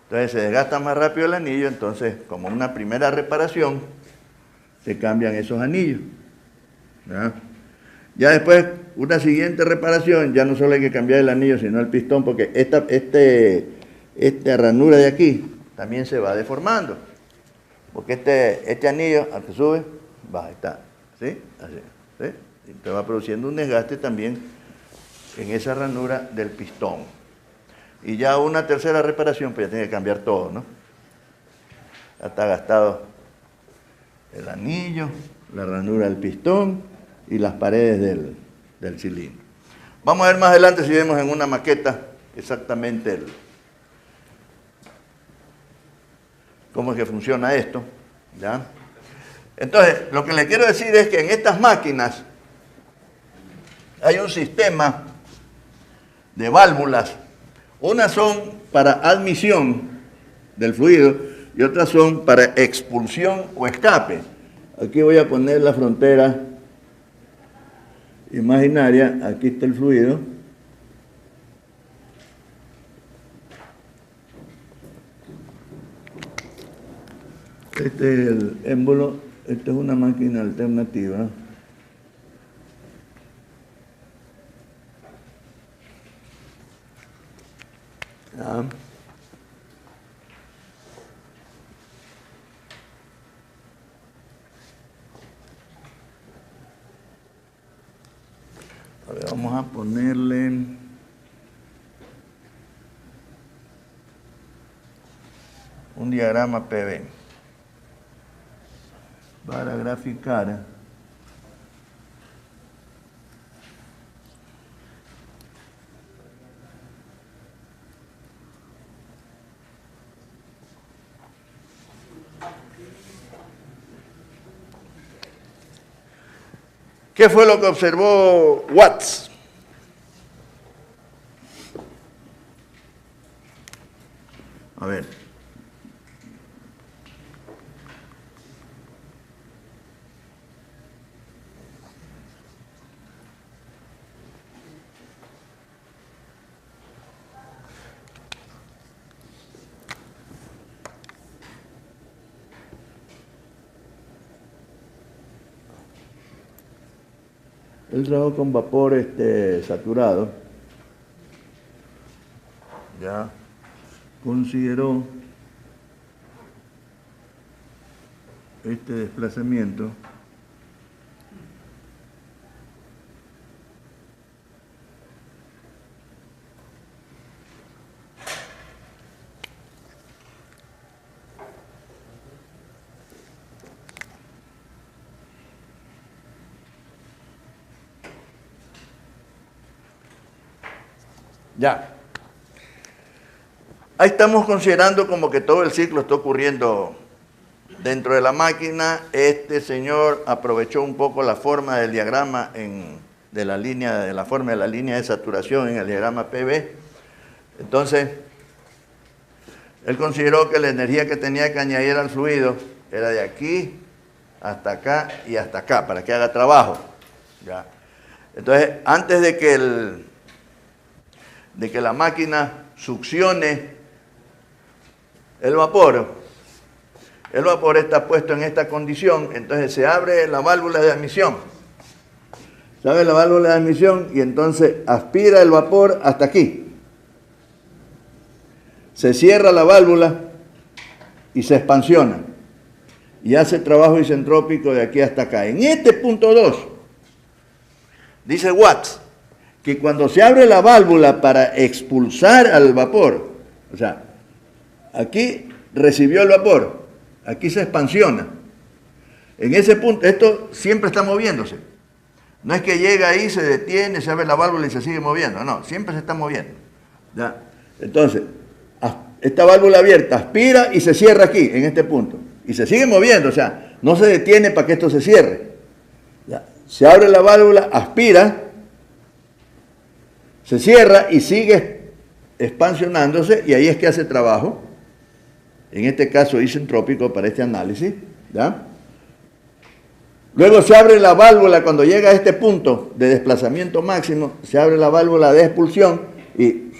Entonces se desgasta más rápido el anillo, entonces como una primera reparación se cambian esos anillos. ¿Ah? Ya después, una siguiente reparación, ya no solo hay que cambiar el anillo, sino el pistón, porque esta ranura de aquí también se va deformando. Porque este anillo, al que sube, baja, está, ¿sí? Así, ¿sí? Entonces va produciendo un desgaste también en esa ranura del pistón. Y ya una tercera reparación, pues ya tiene que cambiar todo, ¿no? Ya está gastado el anillo, la ranura del pistón y las paredes del cilindro. Vamos a ver más adelante si vemos en una maqueta exactamente cómo es que funciona esto, ¿ya? Entonces, lo que le quiero decir es que en estas máquinas hay un sistema de válvulas. Unas son para admisión del fluido y otras son para expulsión o escape. Aquí voy a poner la frontera imaginaria, aquí está el fluido. Este es el émbolo, esta es una máquina alternativa. ¿Ya? A ver, vamos a ponerle un diagrama PV para graficar ¿qué fue lo que observó Watts? A ver. Él trabajó con vapor saturado. Ya consideró este desplazamiento ya. Ahí estamos considerando como que todo el ciclo está ocurriendo dentro de la máquina. Este señor aprovechó un poco la forma del diagrama de la forma de la línea de saturación en el diagrama PV. Entonces, él consideró que la energía que tenía que añadir al fluido era de aquí hasta acá y hasta acá, para que haga trabajo. ¿Ya? Entonces, antes de que la máquina succione el vapor está puesto en esta condición, entonces se abre la válvula de admisión. Se abre la válvula de admisión y entonces aspira el vapor hasta aquí. Se cierra la válvula y se expansiona. Y hace trabajo isentrópico de aquí hasta acá. En este punto 2, dice Watts, que cuando se abre la válvula para expulsar al vapor, o sea, aquí recibió el vapor, aquí se expansiona. En ese punto, esto siempre está moviéndose. No es que llega ahí, se detiene, se abre la válvula y se sigue moviendo. No, siempre se está moviendo. ¿Ya? Entonces, esta válvula abierta aspira y se cierra aquí, en este punto. Y se sigue moviendo, o sea, no se detiene para que esto se cierre. ¿Ya? Se abre la válvula, aspira, se cierra y sigue expansionándose y ahí es que hace trabajo. En este caso isentrópico para este análisis. ¿Ya? Luego se abre la válvula cuando llega a este punto de desplazamiento máximo, se abre la válvula de expulsión y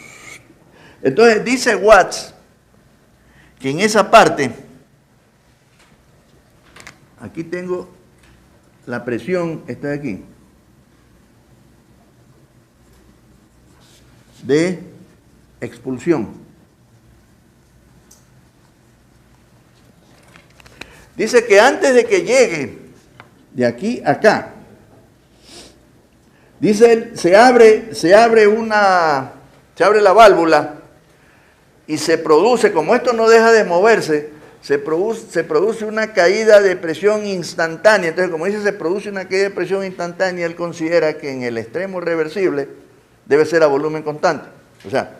entonces dice Watts que en esa parte, aquí tengo la presión, está aquí, de expulsión. Dice que antes de que llegue de aquí a acá, dice él, se abre la válvula y se produce, como esto no deja de moverse, se produce una caída de presión instantánea. Entonces, como dice, se produce una caída de presión instantánea, él considera que en el extremo reversible debe ser a volumen constante. O sea,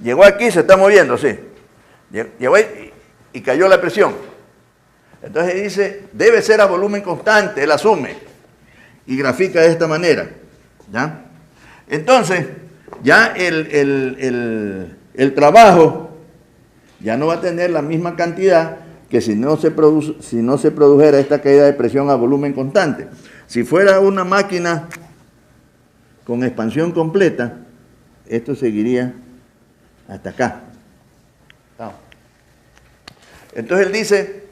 llegó aquí, se está moviendo, sí. Llegó ahí y cayó la presión. Entonces dice, debe ser a volumen constante, él asume. Y grafica de esta manera. ¿Ya? Entonces, ya el trabajo ya no va a tener la misma cantidad que si no se produjera esta caída de presión a volumen constante. Si fuera una máquina con expansión completa, esto seguiría hasta acá. Entonces él dice,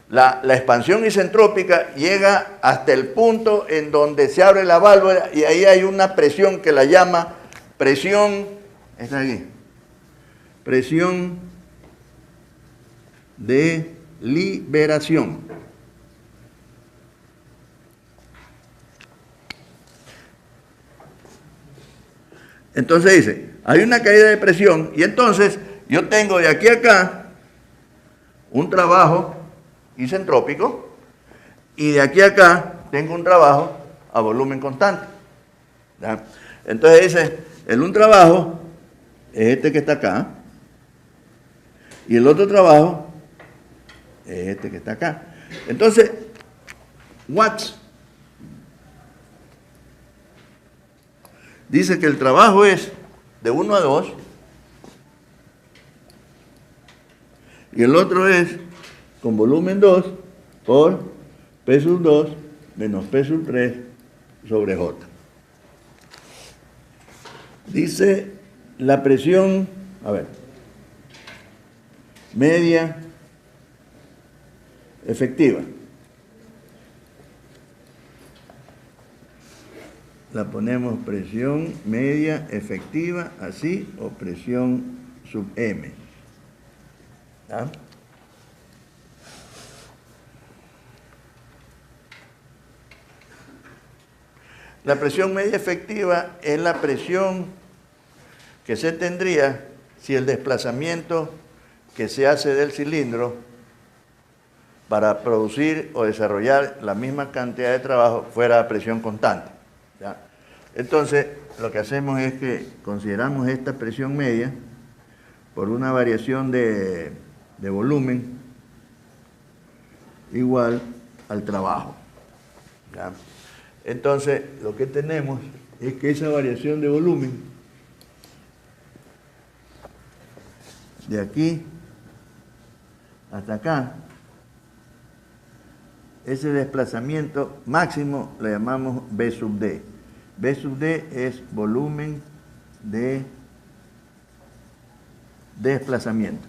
la expansión isentrópica llega hasta el punto en donde se abre la válvula y ahí hay una presión que la llama presión, está aquí, presión de liberación. Entonces dice, hay una caída de presión y entonces yo tengo de aquí a acá un trabajo isentrópico y de aquí a acá tengo un trabajo a volumen constante. ¿Ya? Entonces dice, un trabajo es este que está acá y el otro trabajo es este que está acá. Entonces, Watts dice que el trabajo es de 1 a 2 y el otro es con volumen 2 por P sub 2 menos P sub 3 sobre J. Dice la presión, a ver, media efectiva. la ponemos presión media efectiva, así, o presión sub M. ¿Ah? La presión media efectiva es la presión que se tendría si el desplazamiento que se hace del cilindro para producir o desarrollar la misma cantidad de trabajo fuera a presión constante. ¿Ya? Entonces, lo que hacemos es que consideramos esta presión media por una variación de volumen igual al trabajo. ¿Ya? Entonces, lo que tenemos es que esa variación de volumen de aquí hasta acá, ese desplazamiento máximo le llamamos B sub D. B sub D es volumen de desplazamiento.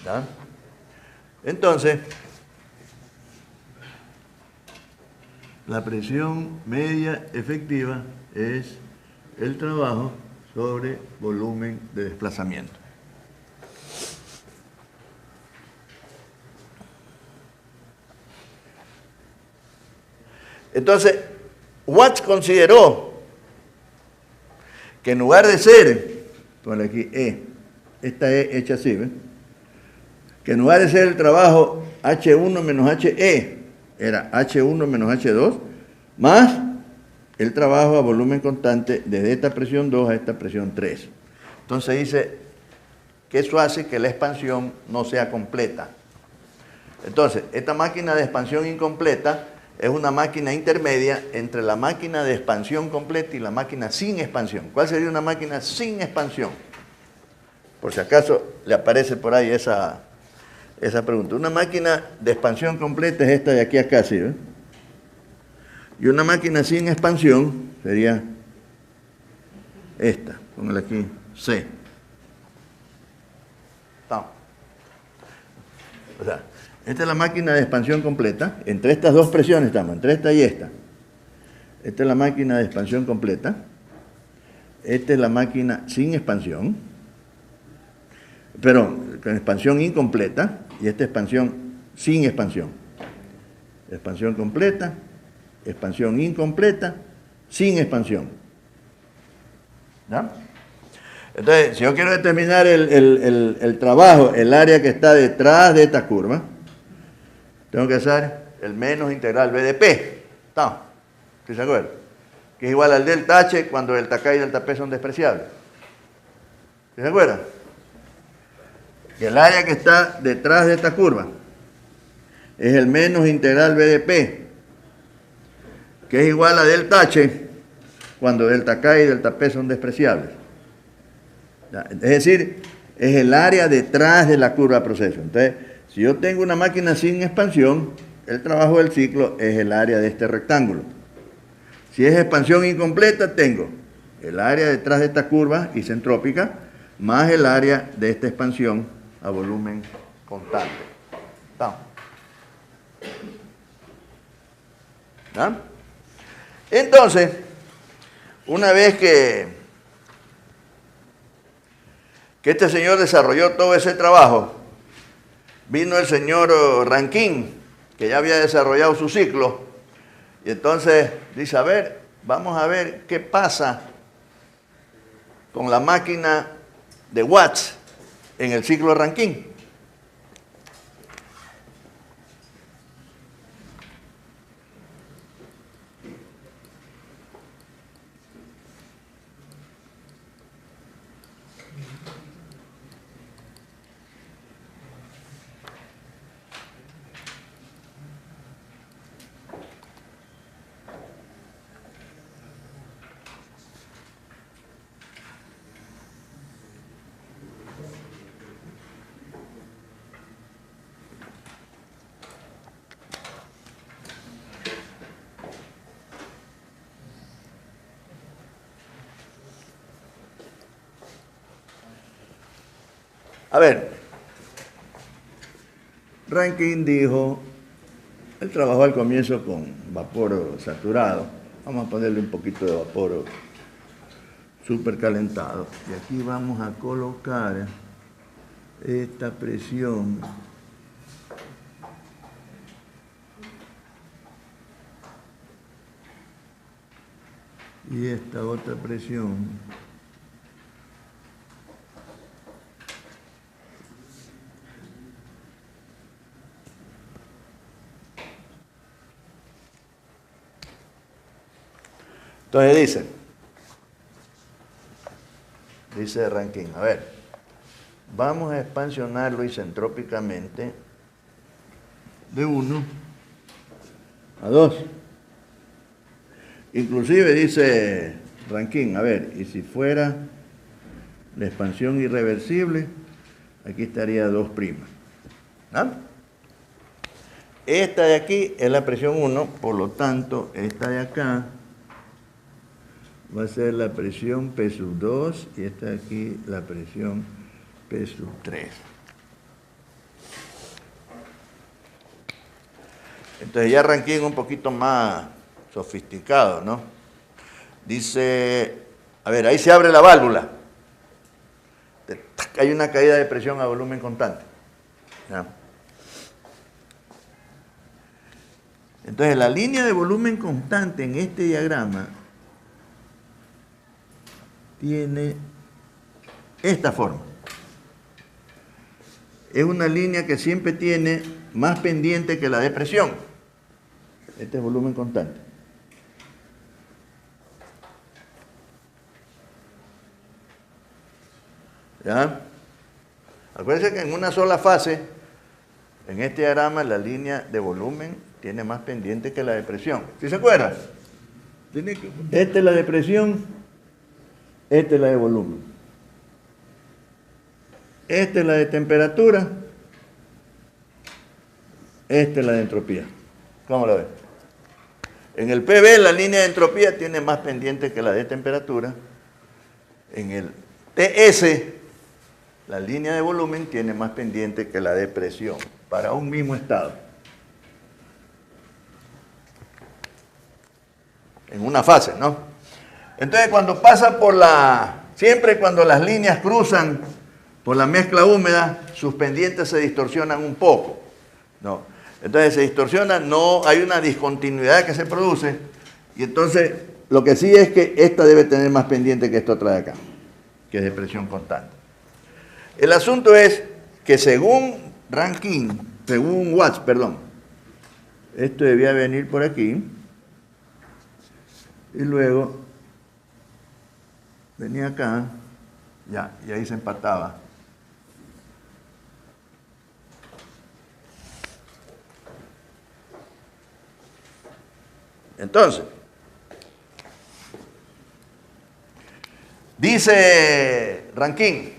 ¿Ya? Entonces, la presión media efectiva es el trabajo sobre volumen de desplazamiento. Entonces, Watts consideró que en lugar de ser, por aquí E, esta E hecha así, ¿ves? Que en lugar de ser el trabajo H1 menos HE, era H1 menos H2, más el trabajo a volumen constante desde esta presión 2 a esta presión 3. Entonces dice que eso hace que la expansión no sea completa. Entonces, esta máquina de expansión incompleta es una máquina intermedia entre la máquina de expansión completa y la máquina sin expansión. ¿Cuál sería una máquina sin expansión? Por si acaso le aparece por ahí esa pregunta. Una máquina de expansión completa es esta de aquí acá, ¿sí? Y una máquina sin expansión sería esta, póngale aquí C. No. O sea, esta es la máquina de expansión completa. Entre estas dos presiones estamos, entre esta y esta. Esta es la máquina de expansión completa. Esta es la máquina sin expansión. Pero con expansión incompleta. Y esta expansión sin expansión. Expansión completa, expansión incompleta, sin expansión. ¿Ya? Entonces, si yo quiero determinar el trabajo, el área que está detrás de esta curva, tengo que hacer el menos integral B de P. ¿Está? ¿Sí se acuerdan? Que es igual al delta H cuando delta K y delta P son despreciables. ¿Sí se acuerdan? Que el área que está detrás de esta curva es el menos integral B de P, que es igual a delta H cuando delta K y delta P son despreciables. Es decir, es el área detrás de la curva de proceso. Entonces, si yo tengo una máquina sin expansión, el trabajo del ciclo es el área de este rectángulo. Si es expansión incompleta, tengo el área detrás de esta curva isentrópica más el área de esta expansión a volumen constante. ¿Está? ¿Ah? Entonces, una vez que este señor desarrolló todo ese trabajo, vino el señor Rankine, que ya había desarrollado su ciclo, y entonces dice, a ver, vamos a ver qué pasa con la máquina de Watts en el ciclo de Rankine. A ver, Rankine dijo, él trabajó al comienzo con vapor saturado, vamos a ponerle un poquito de vapor supercalentado, y aquí vamos a colocar esta presión y esta otra presión entonces dice Rankine, a ver, vamos a expansionarlo isentrópicamente de 1 a 2. Inclusive dice Rankine, a ver, y si fuera la expansión irreversible, aquí estaría 2'. ¿Ah? Esta de aquí es la presión 1, por lo tanto, esta de acá va a ser la presión P2 y esta de aquí la presión P3. Entonces ya Rankine un poquito más sofisticado, ¿no? Dice, a ver, ahí se abre la válvula. Hay una caída de presión a volumen constante. ¿Ya? Entonces la línea de volumen constante en este diagrama tiene esta forma. Es una línea que siempre tiene más pendiente que la de presión. Este es volumen constante. ¿Ya? Acuérdense que en una sola fase, en este diagrama, la línea de volumen tiene más pendiente que la de presión. ¿Sí se acuerdan? Esta es la de presión, esta es la de volumen. Esta es la de temperatura, esta es la de entropía. ¿Cómo lo ven? En el PV la línea de entropía tiene más pendiente que la de temperatura. En el TS la línea de volumen tiene más pendiente que la de presión para un mismo estado. En una fase, ¿no? Entonces cuando pasa por siempre cuando las líneas cruzan por la mezcla húmeda, sus pendientes se distorsionan un poco, ¿no? Entonces se distorsiona, no hay una discontinuidad que se produce, y entonces lo que sí es que esta debe tener más pendiente que esta otra de acá, que es de presión constante. El asunto es que según Watts, esto debía venir por aquí, y luego venía acá, ya, y ahí se empataba. Entonces, dice Rankine,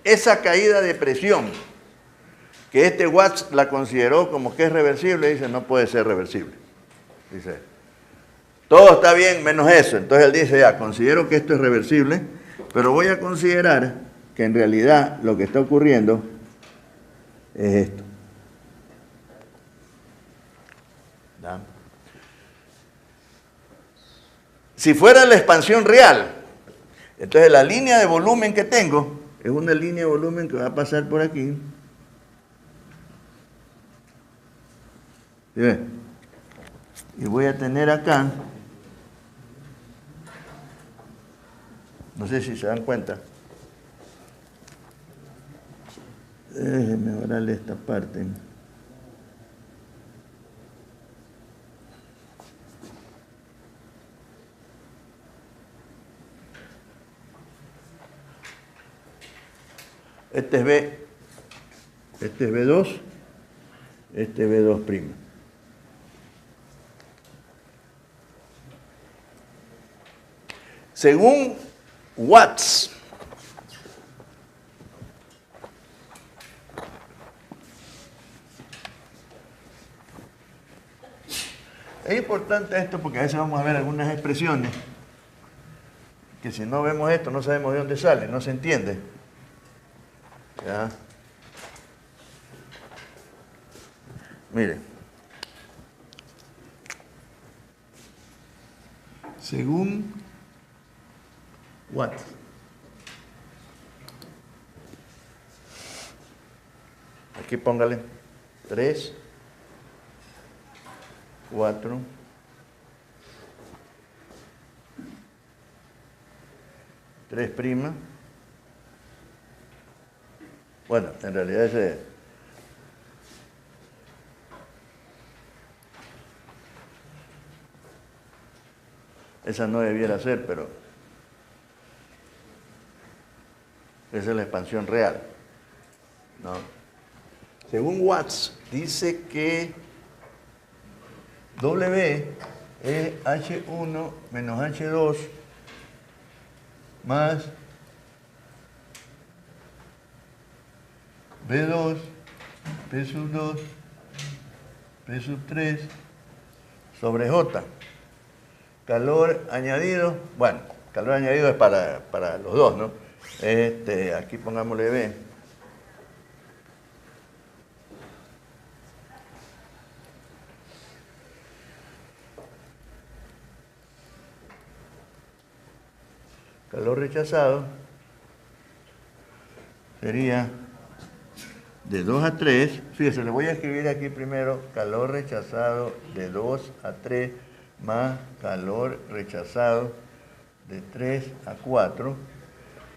esa caída de presión, que este Watts la consideró como que es reversible, dice, no puede ser reversible. Dice, todo está bien menos eso. Entonces él dice, ya, considero que esto es reversible, pero voy a considerar que en realidad lo que está ocurriendo es esto. ¿Ya? Si fuera la expansión real, entonces la línea de volumen que tengo es una línea de volumen que va a pasar por aquí. ¿Sí ves? Y voy a tener acá, no sé si se dan cuenta, déjenme orarle esta parte. Este es B, este es B2, este es B2'. Según Watts, es importante esto porque a veces vamos a ver algunas expresiones que si no vemos esto no sabemos de dónde sale, no se entiende. ¿Ya? Mire. Según Watts. Aquí póngale 3, 4, 3 prima. Bueno, en realidad esa no debiera ser, pero esa es la expansión real, ¿no? Según Watts, dice que W es H1 menos H2 más B2, P sub 2, P sub 3 sobre J. Calor añadido, bueno, calor añadido es para los dos, ¿no? Aquí pongámosle B. Calor rechazado sería de 2 a 3. Fíjese, le voy a escribir aquí primero calor rechazado de 2 a 3 más calor rechazado de 3 a 4.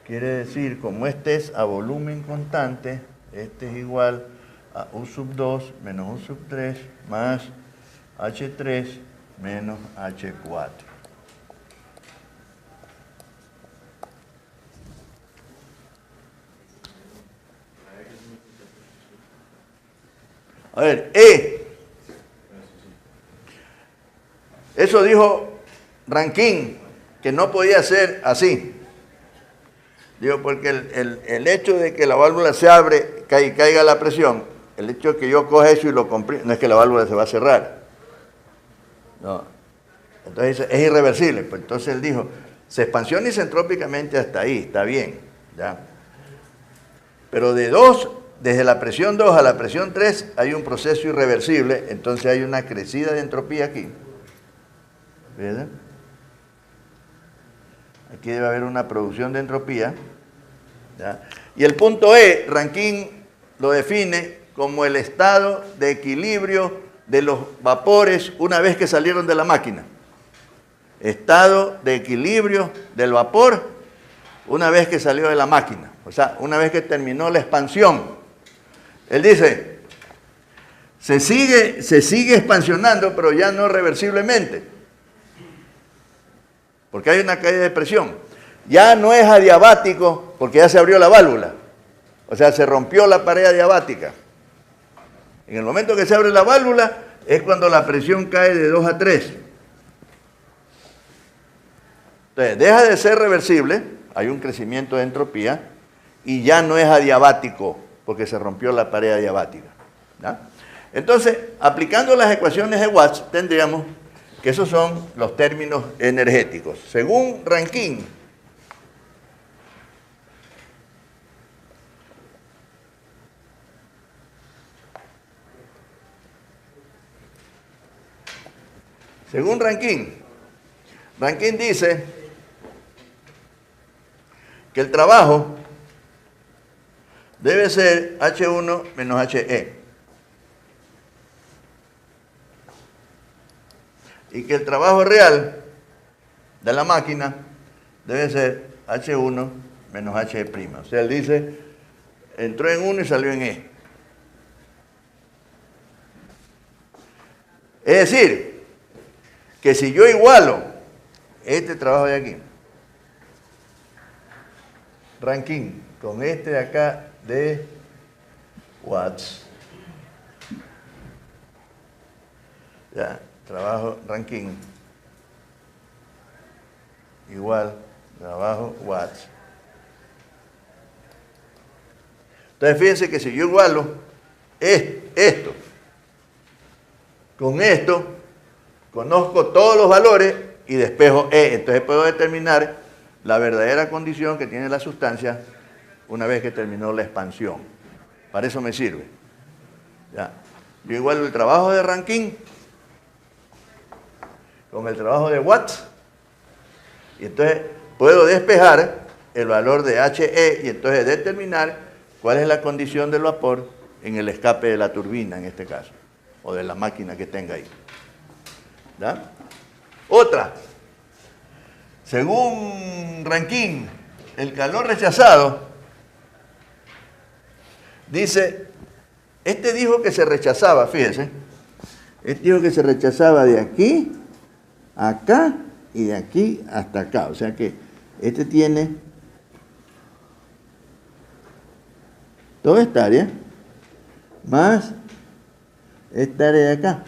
Quiere decir, como este es a volumen constante, este es igual a U sub 2 menos U sub 3 más H3 menos H4. A ver, eso dijo Rankine, que no podía ser así. Digo, porque el hecho de que la válvula se abre y caiga la presión, el hecho de que yo coja eso y lo comprima, no es que la válvula se va a cerrar. No. Entonces es irreversible. Pues entonces él dijo, se expansiona isentrópicamente hasta ahí, está bien, ¿ya? Pero desde la presión 2 a la presión 3 hay un proceso irreversible, entonces hay una crecida de entropía aquí. ¿Verdad? Aquí debe haber una producción de entropía, ¿ya? Y el punto E, Rankine lo define como el estado de equilibrio de los vapores una vez que salieron de la máquina. Estado de equilibrio del vapor una vez que salió de la máquina. O sea, una vez que terminó la expansión. Él dice, se sigue expansionando, pero ya no reversiblemente. Porque hay una caída de presión. Ya no es adiabático porque ya se abrió la válvula. O sea, se rompió la pared adiabática. En el momento que se abre la válvula es cuando la presión cae de 2 a 3. Entonces, deja de ser reversible, hay un crecimiento de entropía, y ya no es adiabático porque se rompió la pared adiabática, ¿ya? Entonces, aplicando las ecuaciones de Watts, tendríamos que esos son los términos energéticos. Según Rankine, Rankine dice que el trabajo debe ser H1 menos HE. Y que el trabajo real de la máquina debe ser H1 menos HE'. O sea, él dice, entró en 1 y salió en E. Es decir, que si yo igualo este trabajo de aquí, Rankine, con este de acá de Watts, ya, trabajo Rankine igual trabajo Watts. Entonces fíjense que si yo igualo esto con esto, conozco todos los valores y despejo E. Entonces puedo determinar la verdadera condición que tiene la sustancia una vez que terminó la expansión. Para eso me sirve. Ya. Yo igualo el trabajo de Rankine con el trabajo de Watts, y entonces puedo despejar el valor de HE y entonces determinar cuál es la condición del vapor en el escape de la turbina en este caso, o de la máquina que tenga ahí. ¿Ya? Otra, según Rankine, el calor rechazado, dice, este dijo que se rechazaba, fíjense, este dijo que se rechazaba de aquí a acá y de aquí hasta acá, o sea que este tiene toda esta área más esta área de acá.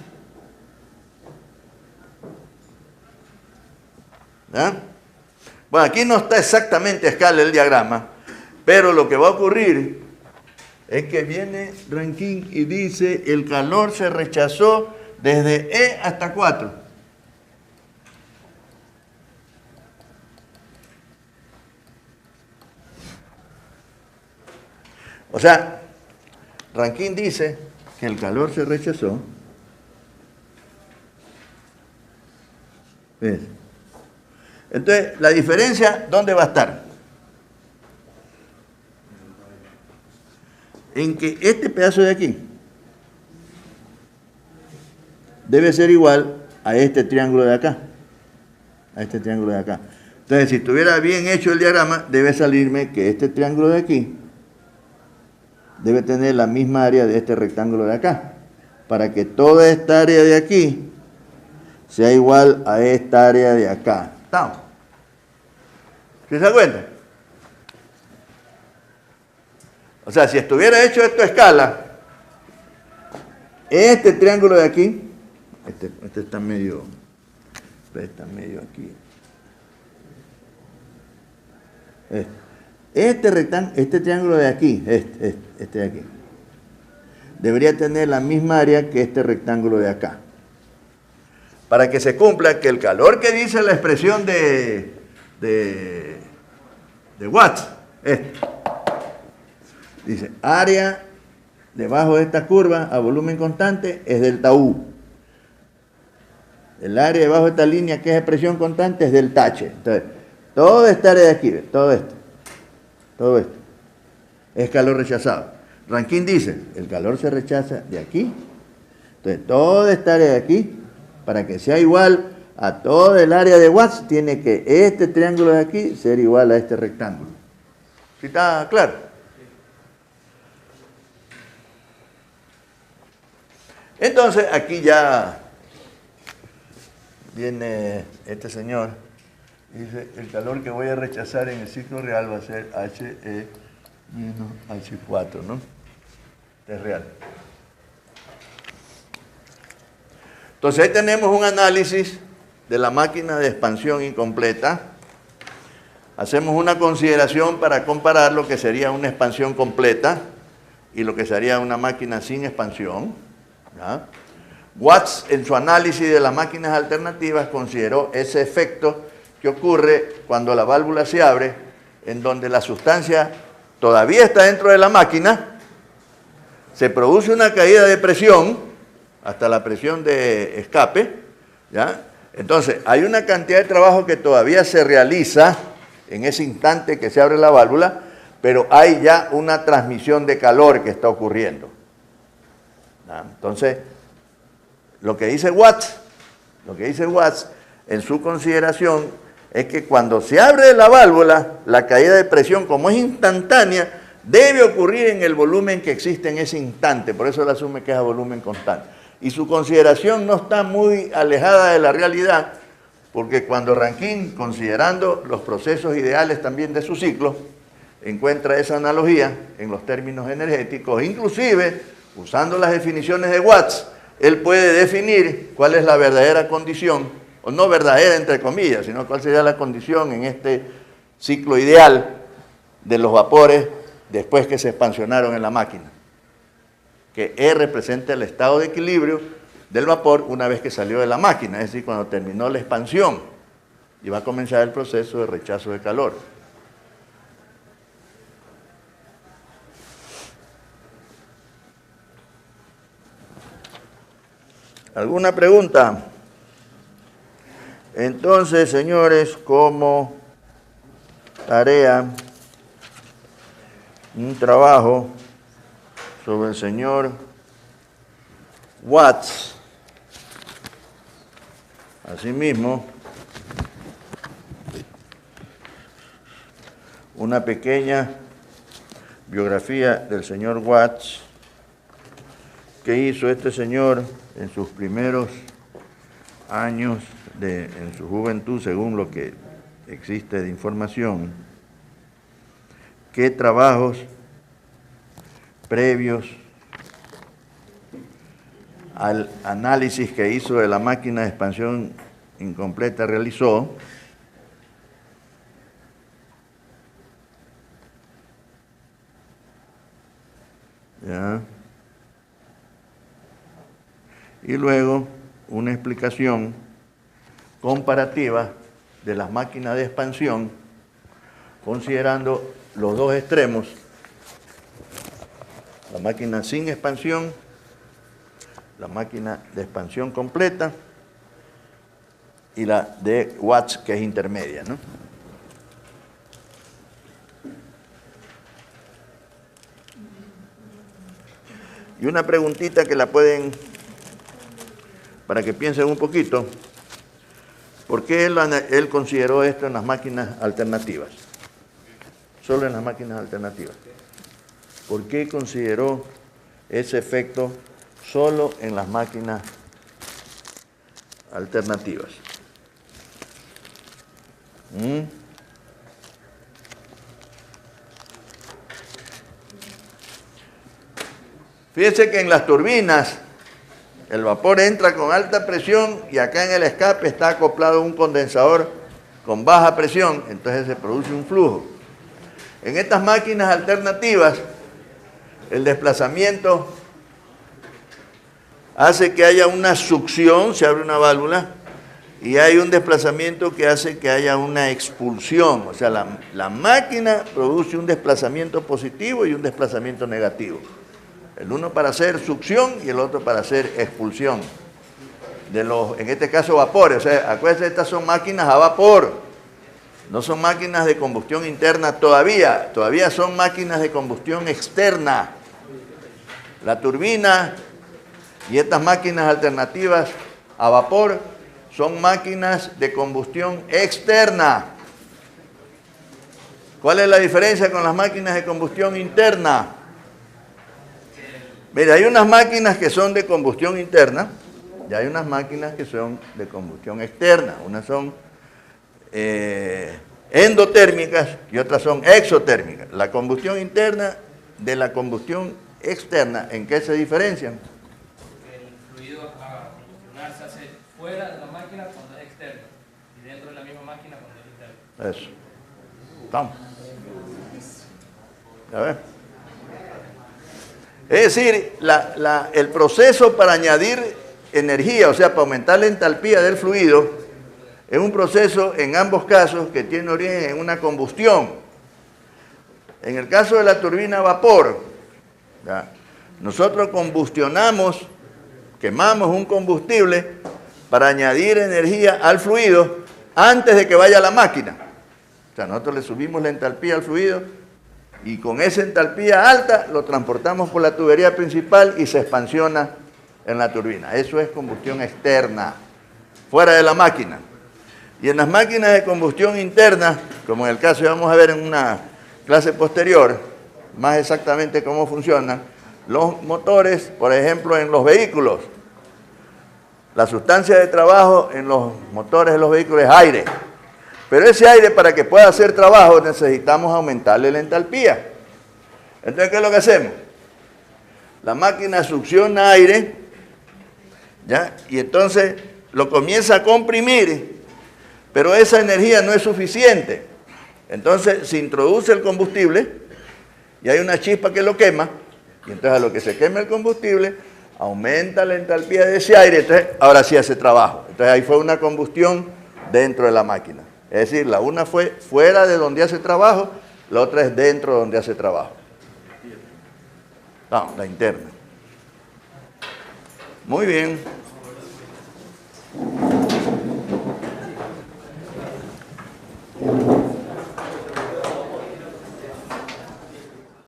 ¿Ah? Bueno, aquí no está exactamente a escala el diagrama, pero lo que va a ocurrir es que viene Rankine y dice el calor se rechazó desde E hasta 4. O sea, Rankine dice que el calor se rechazó. ¿Ves? Entonces, la diferencia, ¿dónde va a estar? En que este pedazo de aquí debe ser igual a este triángulo de acá. A este triángulo de acá. Entonces, si estuviera bien hecho el diagrama, debe salirme que este triángulo de aquí debe tener la misma área de este rectángulo de acá, para que toda esta área de aquí sea igual a esta área de acá. ¿Estamos? ¿Sí se da cuenta? O sea, si estuviera hecho esto a escala, este triángulo de aquí, este está medio aquí. Este triángulo de aquí, este de aquí, debería tener la misma área que este rectángulo de acá. Para que se cumpla que el calor que dice la expresión de Watts, dice área debajo de esta curva a volumen constante es delta U. El área debajo de esta línea que es presión constante es delta H. Entonces, toda esta área de aquí, todo esto es calor rechazado. Rankine dice, el calor se rechaza de aquí. Entonces, toda esta área de aquí, para que sea igual a toda el área de Watts, tiene que este triángulo de aquí ser igual a este rectángulo. ¿Sí está claro? Entonces, aquí ya viene este señor, dice, el calor que voy a rechazar en el ciclo real va a ser HE menos H4, ¿no? Este es real. Entonces, ahí tenemos un análisis de la máquina de expansión incompleta. Hacemos una consideración para comparar lo que sería una expansión completa y lo que sería una máquina sin expansión. ¿Ya? Watts, en su análisis de las máquinas alternativas, consideró ese efecto que ocurre cuando la válvula se abre, en donde la sustancia todavía está dentro de la máquina, se produce una caída de presión hasta la presión de escape, ¿ya? Entonces, hay una cantidad de trabajo que todavía se realiza en ese instante que se abre la válvula, pero hay ya una transmisión de calor que está ocurriendo. ¿Ya? Entonces, lo que dice Watts en su consideración es que cuando se abre la válvula, la caída de presión, como es instantánea, debe ocurrir en el volumen que existe en ese instante, por eso él asume que es a volumen constante. Y su consideración no está muy alejada de la realidad, porque cuando Rankine, considerando los procesos ideales también de su ciclo, encuentra esa analogía en los términos energéticos, inclusive usando las definiciones de Watts, él puede definir cuál es la verdadera condición, o no verdadera entre comillas, sino cuál sería la condición en este ciclo ideal de los vapores después que se expansionaron en la máquina. Que E representa el estado de equilibrio del vapor una vez que salió de la máquina, es decir, cuando terminó la expansión y va a comenzar el proceso de rechazo de calor. ¿Alguna pregunta? Entonces, señores, como tarea, un trabajo sobre el señor Watts. Asimismo, una pequeña biografía del señor Watts que hizo este señor en sus primeros años en su juventud, según lo que existe de información. ¿Qué trabajos previos al análisis que hizo de la máquina de expansión incompleta realizó? ¿Ya? Y luego una explicación comparativa de las máquinas de expansión, considerando los dos extremos, la máquina sin expansión, la máquina de expansión completa y la de Watts, que es intermedia, ¿no? Y una preguntita que la pueden, para que piensen un poquito, ¿por qué él consideró esto en las máquinas alternativas? Solo en las máquinas alternativas. ¿Por qué consideró ese efecto solo en las máquinas alternativas? Fíjense que en las turbinas el vapor entra con alta presión y acá en el escape está acoplado un condensador con baja presión, entonces se produce un flujo. En estas máquinas alternativas, el desplazamiento hace que haya una succión, se abre una válvula, y hay un desplazamiento que hace que haya una expulsión. O sea, la máquina produce un desplazamiento positivo y un desplazamiento negativo. El uno para hacer succión y el otro para hacer expulsión. En este caso, vapores. O sea, acuérdense, estas son máquinas a vapor. No son máquinas de combustión interna todavía. Todavía son máquinas de combustión externa. La turbina y estas máquinas alternativas a vapor son máquinas de combustión externa. ¿Cuál es la diferencia con las máquinas de combustión interna? Mira, hay unas máquinas que son de combustión interna y hay unas máquinas que son de combustión externa. Unas son endotérmicas y otras son exotérmicas. La combustión interna de la combustión externa, ¿en qué se diferencian? El fluido a combustionar se hace fuera de la máquina cuando es externo y dentro de la misma máquina cuando es interno. Eso. Vamos. A ver. Es decir, el proceso para añadir energía, o sea, para aumentar la entalpía del fluido, es un proceso en ambos casos que tiene origen en una combustión. En el caso de la turbina a vapor, ¿ya? Nosotros combustionamos, quemamos un combustible para añadir energía al fluido antes de que vaya a la máquina. O sea, nosotros le subimos la entalpía al fluido y con esa entalpía alta lo transportamos por la tubería principal y se expansiona en la turbina. Eso es combustión externa, fuera de la máquina. Y en las máquinas de combustión interna, como en el caso que vamos a ver en una clase posterior, más exactamente cómo funcionan, los motores, por ejemplo, en los vehículos. La sustancia de trabajo en los motores de los vehículos es aire. Pero ese aire, para que pueda hacer trabajo, necesitamos aumentarle la entalpía. Entonces, ¿qué es lo que hacemos? La máquina succiona aire, ¿ya? Y entonces lo comienza a comprimir, pero esa energía no es suficiente. Entonces se introduce el combustible y hay una chispa que lo quema, y entonces a lo que se quema el combustible, aumenta la entalpía de ese aire, entonces ahora sí hace trabajo. Entonces ahí fue una combustión dentro de la máquina. Es decir, la una fue fuera de donde hace trabajo, la otra es dentro de donde hace trabajo. No, la interna. Muy bien.